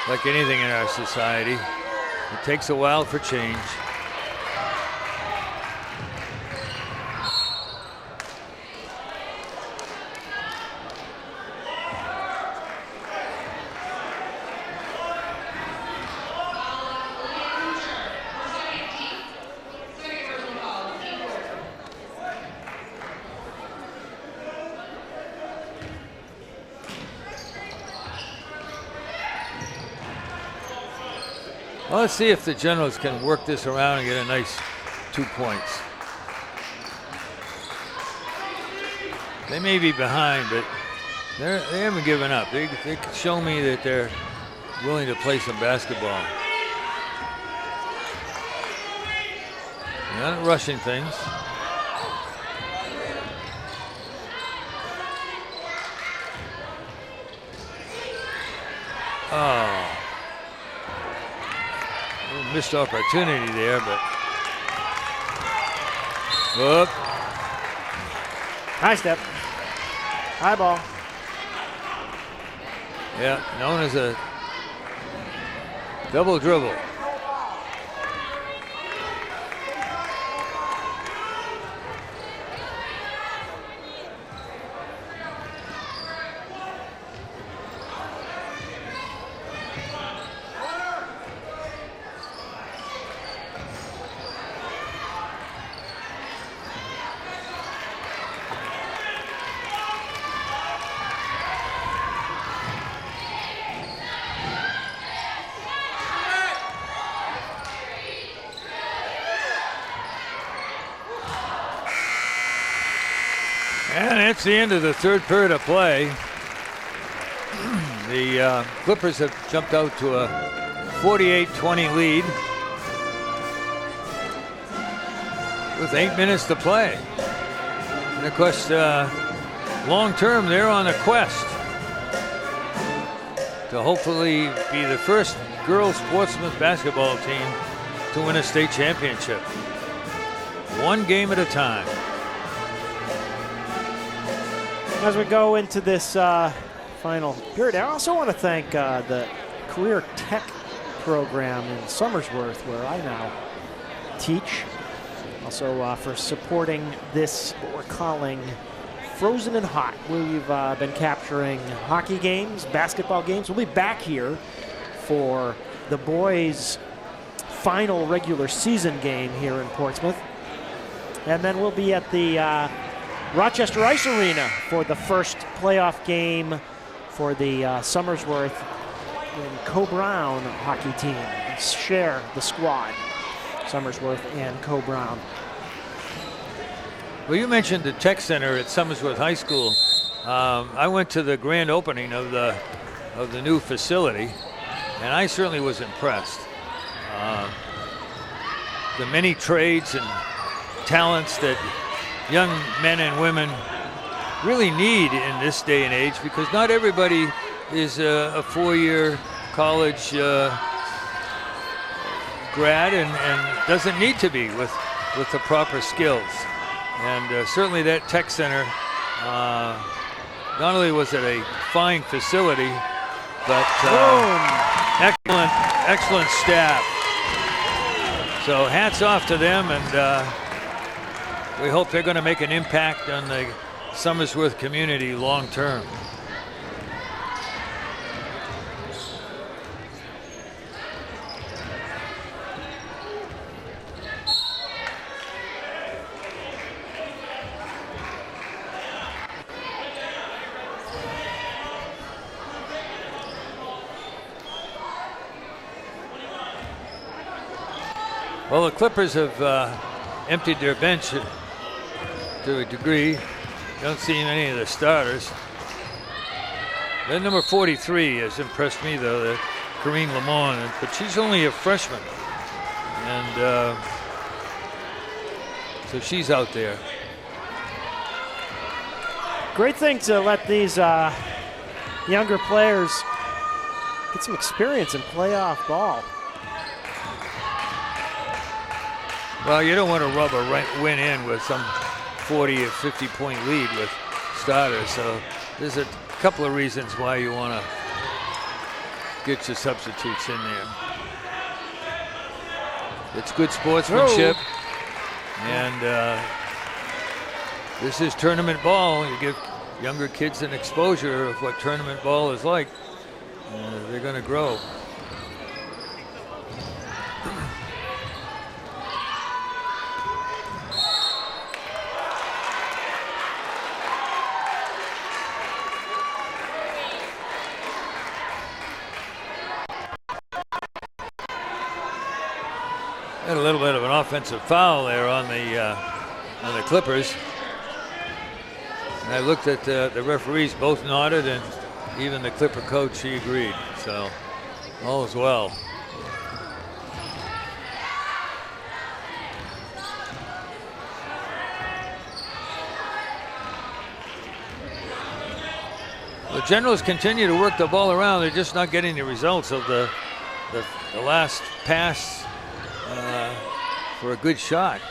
like anything in our society, it takes a while for change. Well, let's see if the Generals can work this around and get a nice 2 points. They may be behind, but they haven't given up. They can show me that they're willing to play some basketball. They're not rushing things. Oh. Missed opportunity there, but whoop. High step. High ball. Yeah, known as a double dribble. And it's the end of the third period of play. The Clippers have jumped out to a 48-20 lead with 8 minutes to play. And of course, long term, they're on a quest to hopefully be the first girls Portsmouth basketball team to win a state championship. One game at a time. As we go into this final period, I also want to thank the Career Tech program in Somersworth, where I now teach. Also for supporting this, what we're calling Frozen and Hot. We've been capturing hockey games, basketball games. We'll be back here for the boys' final regular season game here in Portsmouth. And then we'll be at the Rochester Ice Arena for the first playoff game for the Somersworth and Co-Brown hockey team. Share the squad, Somersworth and Co-Brown. Well, you mentioned the Tech Center at Somersworth High School. I went to the grand opening of the new facility, and I certainly was impressed. The many trades and talents that young men and women really need in this day and age, because not everybody is a four-year college grad and doesn't need to be with the proper skills. And certainly that Tech Center, not only was it a fine facility, but excellent staff. So hats off to them, and we hope they're going to make an impact on the Somersworth community long term. Well, the Clippers have emptied their bench to a degree. Don't see any of the starters. That number 43 has impressed me, though, that Corrine Lamont, but she's only a freshman. And so she's out there. Great thing to let these younger players get some experience in playoff ball. Well, you don't want to rub a win in with some 40 or 50 point lead with starters. So there's a couple of reasons why you want to get your substitutes in there. It's good sportsmanship. And this is tournament ball. You give younger kids an exposure of what tournament ball is like. They're going to grow. Had a little bit of an offensive foul there on the Clippers. And I looked at the referees, both nodded, and even the Clipper coach, he agreed. So all is well. The Generals continue to work the ball around. They're just not getting the results of the last pass for a good shot.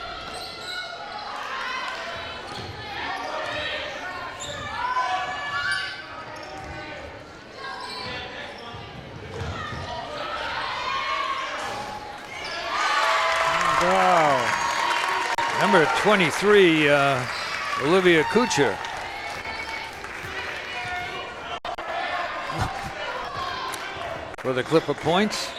Wow. Number 23, Olivia Kuchar. For the Clipper points.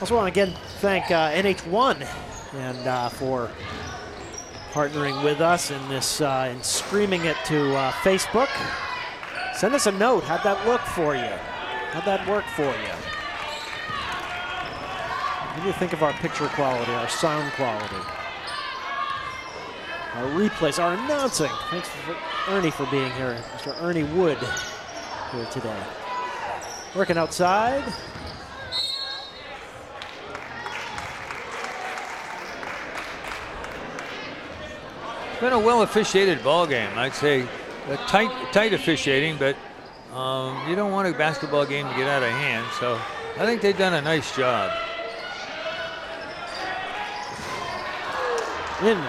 Also want to again thank NH1 and for partnering with us in this and streaming it to Facebook. Send us a note. How'd that look for you? How'd that work for you? What do you think of our picture quality, our sound quality, our replays, our announcing? Thanks for Ernie for being here, Mr. Ernie Wood here today. Working outside. It's been a well officiated ball game. I'd say tight officiating, but you don't want a basketball game to get out of hand. So I think they've done a nice job. In.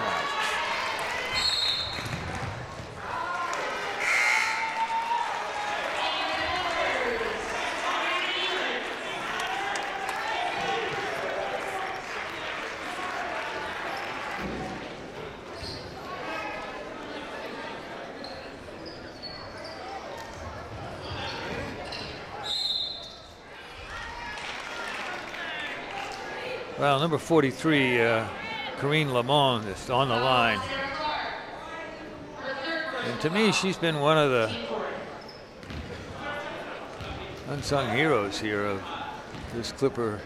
Well, number 43, Corinne Lamont is on the line. And to me, she's been one of the unsung heroes here of this Clipper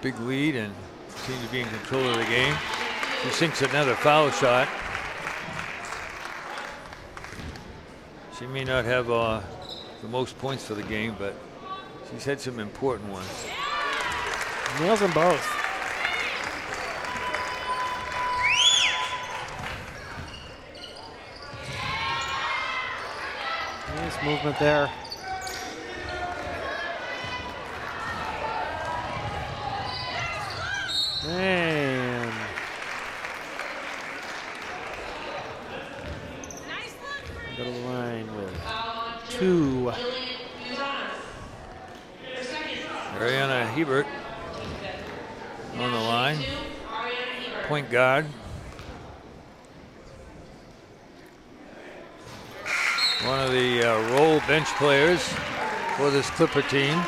big lead and seems to be in control of the game. She sinks another foul shot. She may not have the most points for the game, but she's had some important ones. Nails them both. Nice movement there. Man. Go to the line with 2. Ariana Hebert on the line, point guard. One of the role bench players for this Clipper team.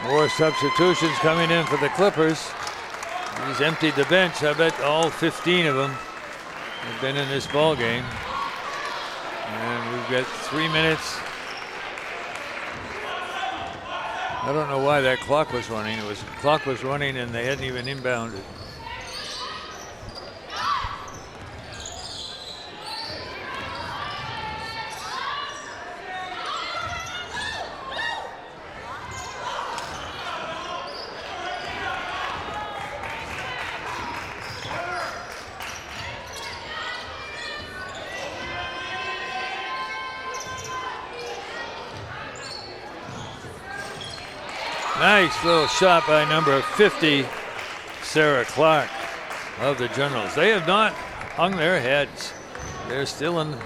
More substitutions coming in for the Clippers. He's emptied the bench. I bet all 15 of them have been in this ball game. And we've got 3 minutes. I don't know why that clock was running. Clock was running and they hadn't even inbounded. Nice little shot by number 50, Sarah Clark of the Generals. They have not hung their heads. They're still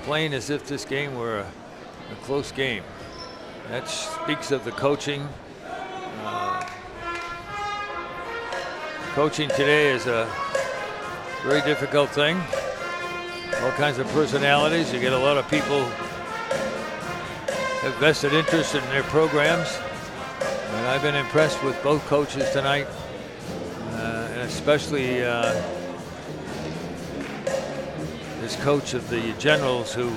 playing as if this game were a close game. That speaks of the coaching. Coaching today is a very difficult thing. All kinds of personalities. You get a lot of people have vested interest in their programs. And I've been impressed with both coaches tonight, and especially this coach of the Generals, who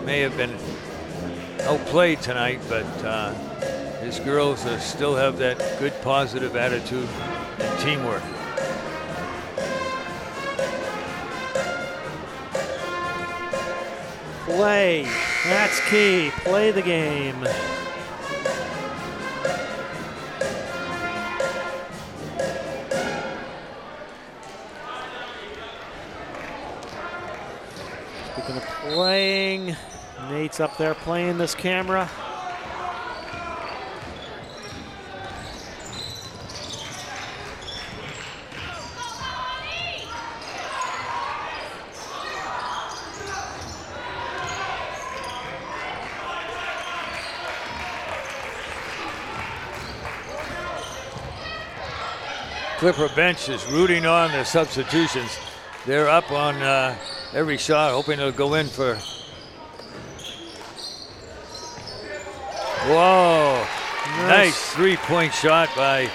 may have been outplayed tonight, but his girls still have that good positive attitude and teamwork. Play, that's key. Play the game. Speaking of playing, Nate's up there playing this camera. Clipper bench is rooting on the substitutions. They're up on every shot, hoping it'll go in for. Whoa! Nice 3-point shot by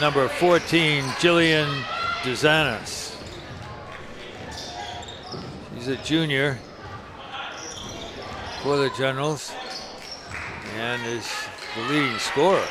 number 14, Jillian DeZanis. She's a junior for the Generals and is the leading scorer.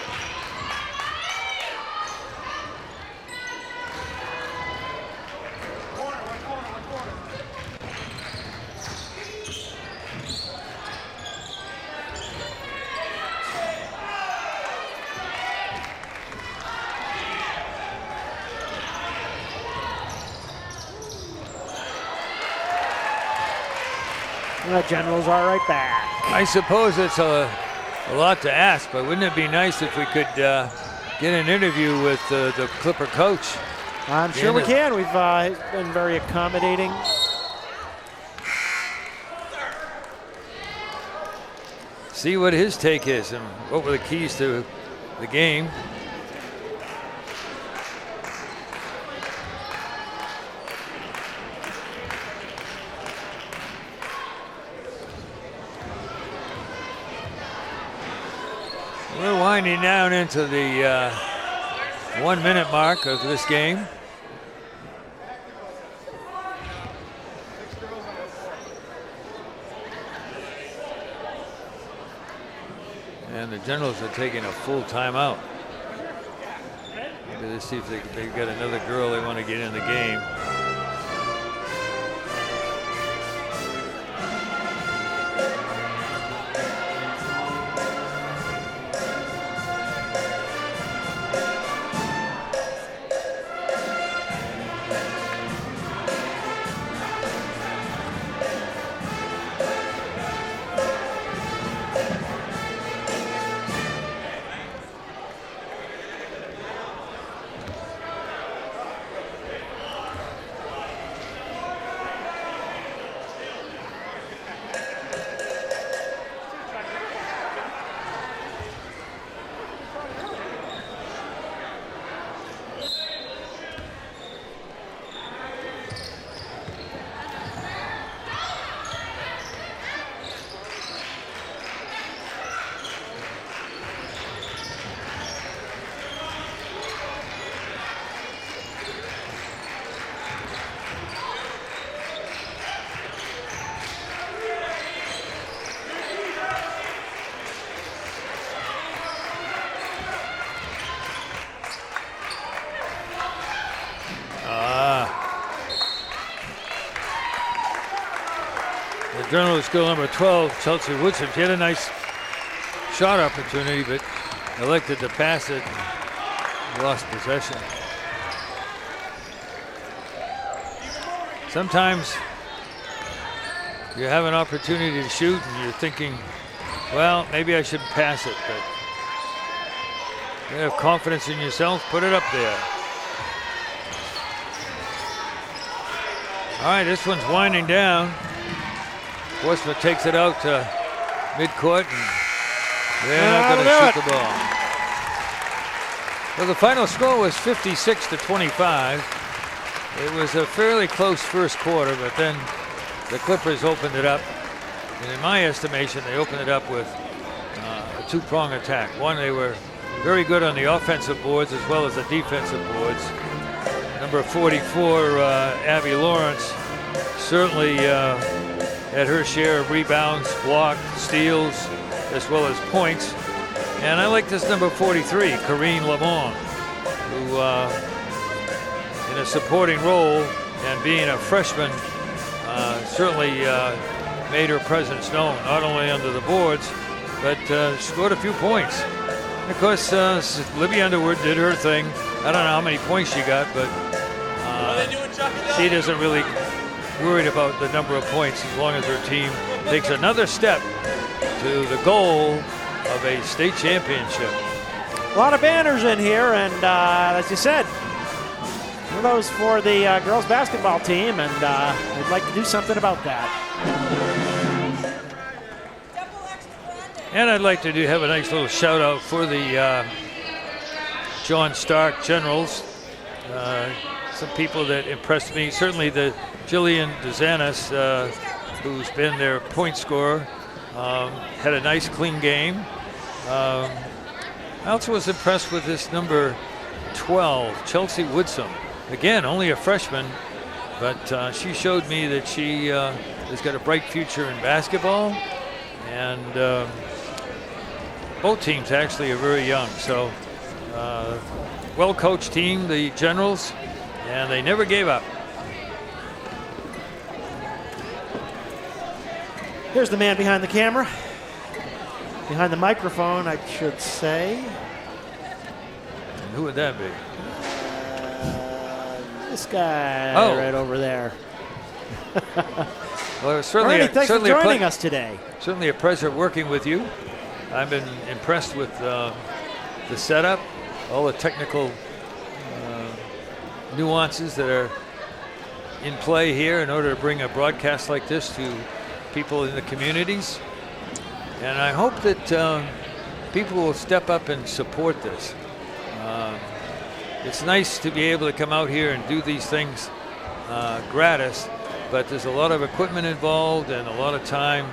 The Generals are right back. I suppose it's a lot to ask, but wouldn't it be nice if we could get an interview with the Clipper coach? I'm sure we can. We've been very accommodating. See what his take is and what were the keys to the game. We're winding down into the 1 minute mark of this game. And the Generals are taking a full timeout. Maybe let's see if they've got another girl they want to get in the game. General skill number 12, Chelsea Woodson. She had a nice shot opportunity, but elected to pass it and lost possession. Sometimes you have an opportunity to shoot and you're thinking, well, maybe I shouldn't pass it, but you have confidence in yourself, put it up there. All right, this one's winding down. Portsmouth takes it out to midcourt, and they're not going to shoot the ball. Well, the final score was 56-25. It was a fairly close first quarter, but then the Clippers opened it up. And in my estimation, they opened it up with a two-prong attack. One, they were very good on the offensive boards as well as the defensive boards. Number 44, Abby Lawrence, certainly had her share of rebounds, blocks, steals, as well as points. And I like this number 43, Corrine Lamont, who in a supporting role and being a freshman certainly made her presence known, not only under the boards, but scored a few points. And of course, Libby Underwood did her thing. I don't know how many points she got, but she doesn't really worried about the number of points as long as her team takes another step to the goal of a state championship. A lot of banners in here, and as you said, one of those for the girls basketball team, and they'd like to do something about that. And I'd like to have a nice little shout out for the John Stark Generals. Some people that impressed me. Certainly the Jillian DeZanis, who's been their point scorer, had a nice clean game. I also was impressed with this number 12, Chelsea Woodsum. Again, only a freshman, but she showed me that she has got a bright future in basketball. And both teams actually are very young. So well-coached team, the Generals, and they never gave up. Here's the man behind the camera. Behind the microphone, I should say. And who would that be? This guy right over there. Well, it was certainly Ernie, thanks for joining us today. Certainly a pleasure working with you. I've been impressed with the setup, all the technical nuances that are in play here in order to bring a broadcast like this to people in the communities. And I hope that people will step up and support this. It's nice to be able to come out here and do these things gratis, but there's a lot of equipment involved and a lot of time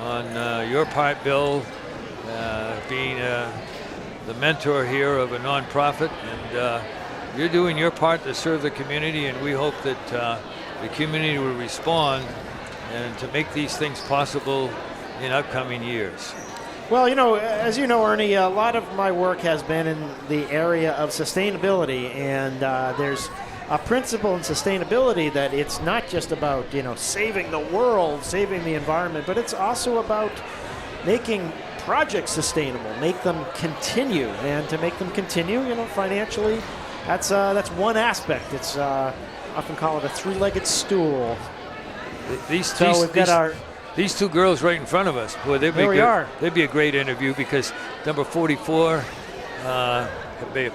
on your part, Bill, being the mentor here of a nonprofit, and you're doing your part to serve the community, and we hope that the community will respond and to make these things possible in upcoming years. Well, you know, as you know, Ernie, a lot of my work has been in the area of sustainability, and there's a principle in sustainability that it's not just about, you know, saving the world, saving the environment, but it's also about making projects sustainable, make them continue, and to make them continue, you know, financially, that's one aspect. It's often call it a three-legged stool. These two girls right in front of us, boy, they'd be a great interview, because number 44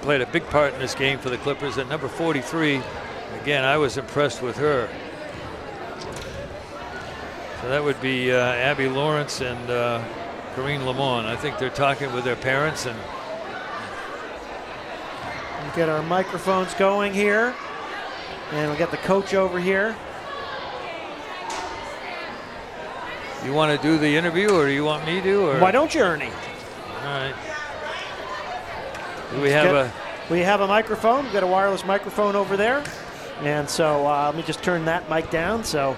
played a big part in this game for the Clippers, and number 43, again, I was impressed with her. So that would be Abby Lawrence and Corrine Lamont. I think they're talking with their parents. And we'll get our microphones going here, and we'll get the coach over here. You want to do the interview, or do you want me to? Or? Why don't you, Ernie? All right. We have a microphone. We've got a wireless microphone over there. And so let me just turn that mic down so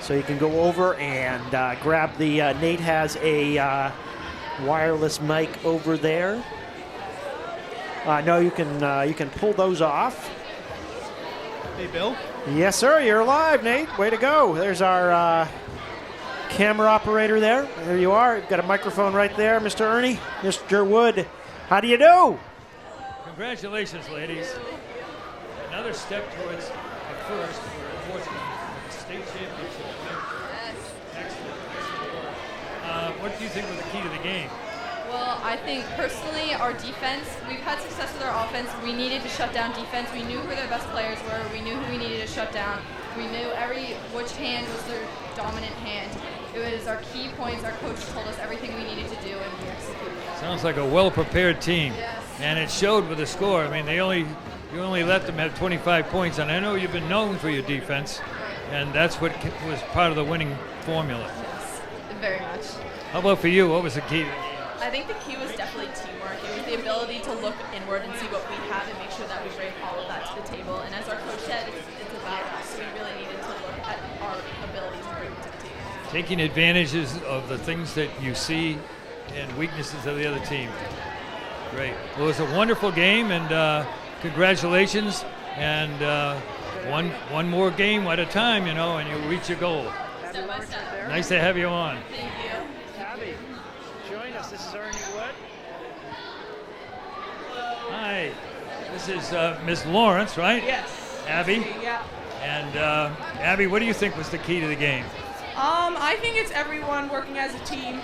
you can go over and grab the, Nate has a wireless mic over there. No, you can pull those off. Hey, Bill. Yes, sir. You're live, Nate. Way to go. There's our camera operator there. There you are. You've got a microphone right there, Mr. Ernie. Mr. Wood, how do you do? Congratulations, ladies. Another step towards a first for Portsmouth state championship. Yes. Excellent. What do you think was the key to the game? Well, I think personally our defense, we've had success with our offense. We needed to shut down defense. We knew who their best players were. We knew who we needed to shut down. We knew which hand was their dominant hand. It was our key points. Our coach told us everything we needed to do, and we executed that. Sounds like a well-prepared team. Yes. And it showed with the score. I mean, you only let them have 25 points, and I know you've been known for your defense, and that's what was part of the winning formula. Yes, very much. How about for you? What was the key? I think the key was definitely teamwork. It was the ability to look inward and see what we have and make sure that we bring all of that to the table. And as our coach said, it's about us. So we really needed to look at our abilities and bring them to the table. Taking advantages of the things that you see and weaknesses of the other team. Great. Well, it was a wonderful game, and congratulations. And one more game at a time, you know, and you'll reach your goal. Step by step. Nice to have you on. Thank you. Abby, join us. This is Ernie Wood. Hi. This is Ms. Lawrence, right? Yes. Abby? Yeah. And Abby, what do you think was the key to the game? I think it's everyone working as a team.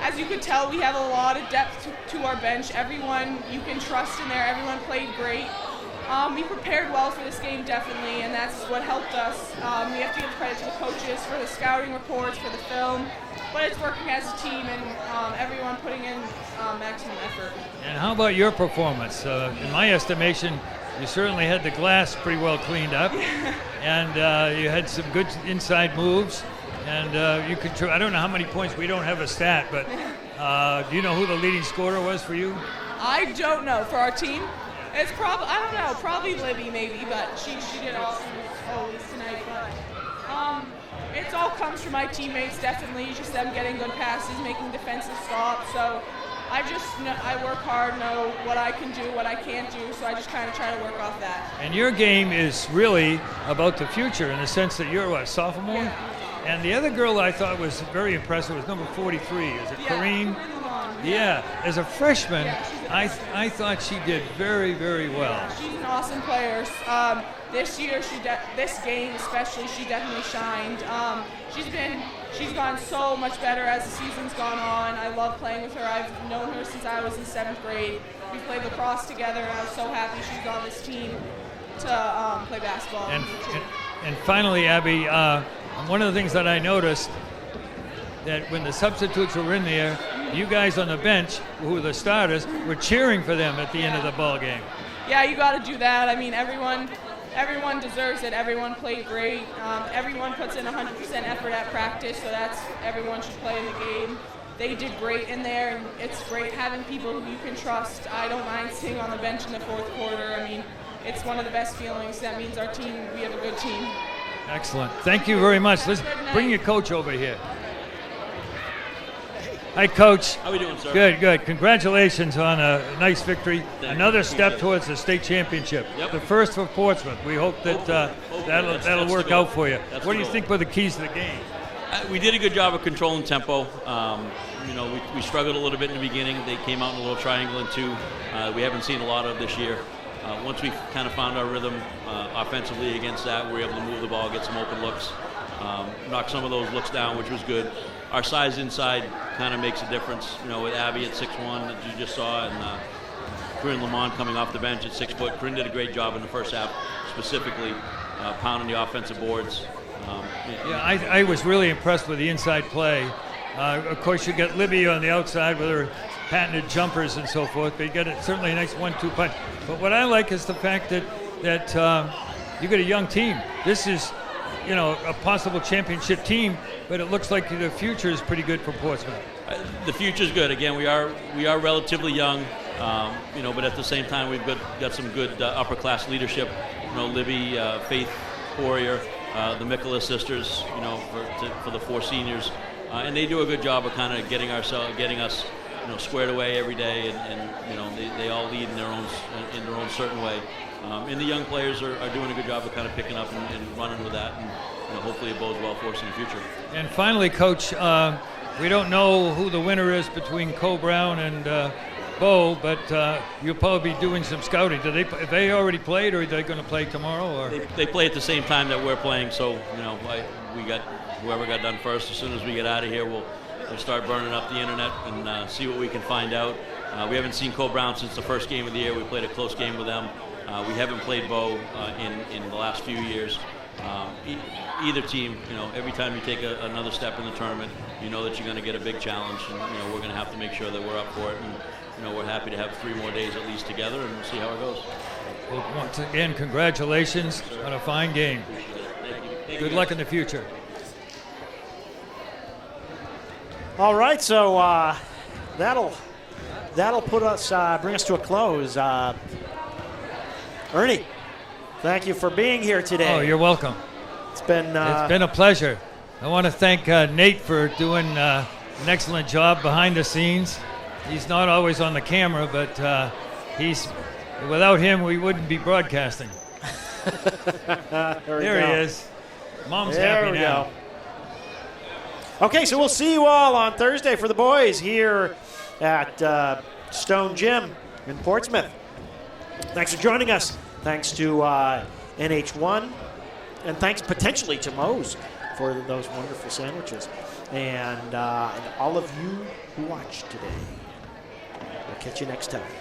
as you could tell, we have a lot of depth to our bench. Everyone you can trust in there. Everyone played great. We prepared well for this game, definitely, and that's what helped us. We have to give credit to the coaches for the scouting reports, for the film, but it's working as a team and everyone putting in maximum effort. And how about your performance? In my estimation, you certainly had the glass pretty well cleaned up, and you had some good inside moves, and you could. I don't know how many points. We don't have a stat, but do you know who the leading scorer was for you? I don't know. For our team, it's probably, I don't know, probably Libby maybe, but she did awesome always tonight. But it all comes from my teammates, definitely, just them getting good passes, making defensive stops. So I work hard, know what I can do, what I can't do, so I just kind of try to work off that. And your game is really about the future in the sense that you're, what, sophomore? Yeah. And the other girl I thought was very impressive was number 43. Is it Corrine? Yeah. As a freshman, I thought she did very, very well. Yeah, she's an awesome player. This year, this game especially, she definitely shined. She's gotten so much better as the season's gone on. I love playing with her. I've known her since I was in 7th grade. We played lacrosse together, and I was so happy she's on this team to play basketball. And finally, Abby, one of the things that I noticed that when the substitutes were in there, you guys on the bench, who were the starters, were cheering for them at the end of the ball game. Yeah, you got to do that. I mean, everyone deserves it. Everyone played great. Everyone puts in 100% effort at practice, so everyone should play in the game. They did great in there, and it's great having people who you can trust. I don't mind sitting on the bench in the 4th quarter. I mean, it's one of the best feelings. That means we have a good team. Excellent. Thank you very much. Let's bring your coach over here. Hi, Coach. How are we doing, sir? Good. Congratulations on a nice victory. Another step towards the state championship. Yep. The first for Portsmouth. We hope that that'll work out for you. What do you think were the keys to the game? We did a good job of controlling tempo. We struggled a little bit in the beginning. They came out in a little triangle and 2. We haven't seen a lot of this year. Once we kind of found our rhythm offensively against that, we were able to move the ball, get some open looks, knock some of those looks down, which was good. Our size inside kind of makes a difference. With Abby at 6'1" that you just saw, and Corinne Lamont coming off the bench at 6 foot. Corinne did a great job in the first half, specifically pounding the offensive boards. I was really impressed with the inside play. Of course, you get Libby on the outside with her patented jumpers and so forth, but you get certainly a nice 1-2 punch. But what I like is the fact that you got a young team. This is, a possible championship team, but it looks like the future is pretty good for Portsmouth. The future is good. Again, we are relatively young, but at the same time we've got some good upper class leadership. Libby, Faith Warrior, the Mikola sisters, for the 4 seniors, and they do a good job of kind of getting us, squared away every day, and they all lead in their own certain way. And the young players are doing a good job of kind of picking up and running with that, and hopefully it bodes well for us in the future. And finally, Coach, we don't know who the winner is between Cole Brown and Bo, but you'll probably be doing some scouting. Have they already played, or are they going to play tomorrow? Or they play at the same time that we're playing, so we got whoever got done first. As soon as we get out of here, we'll start burning up the internet and see what we can find out. We haven't seen Cole Brown since the first game of the year. We played a close game with them. We haven't played Bo in the last few years. Either team, every time you take another step in the tournament, you know that you're going to get a big challenge, and we're going to have to make sure that we're up for it. And we're happy to have 3 more days at least together, and we'll see how it goes. Well, once again, congratulations on a fine game. Good luck in the future. All right, so that'll bring us to a close. Ernie, thank you for being here today. Oh, you're welcome. It's been a pleasure. I want to thank Nate for doing an excellent job behind the scenes. He's not always on the camera, but without him, we wouldn't be broadcasting. There he is. Mom's happy now. Okay, so we'll see you all on Thursday for the boys here at Stone Gym in Portsmouth. Thanks for joining us. Thanks to NH1, and thanks potentially to Moe's for those wonderful sandwiches. And all of you who watched today, we'll catch you next time.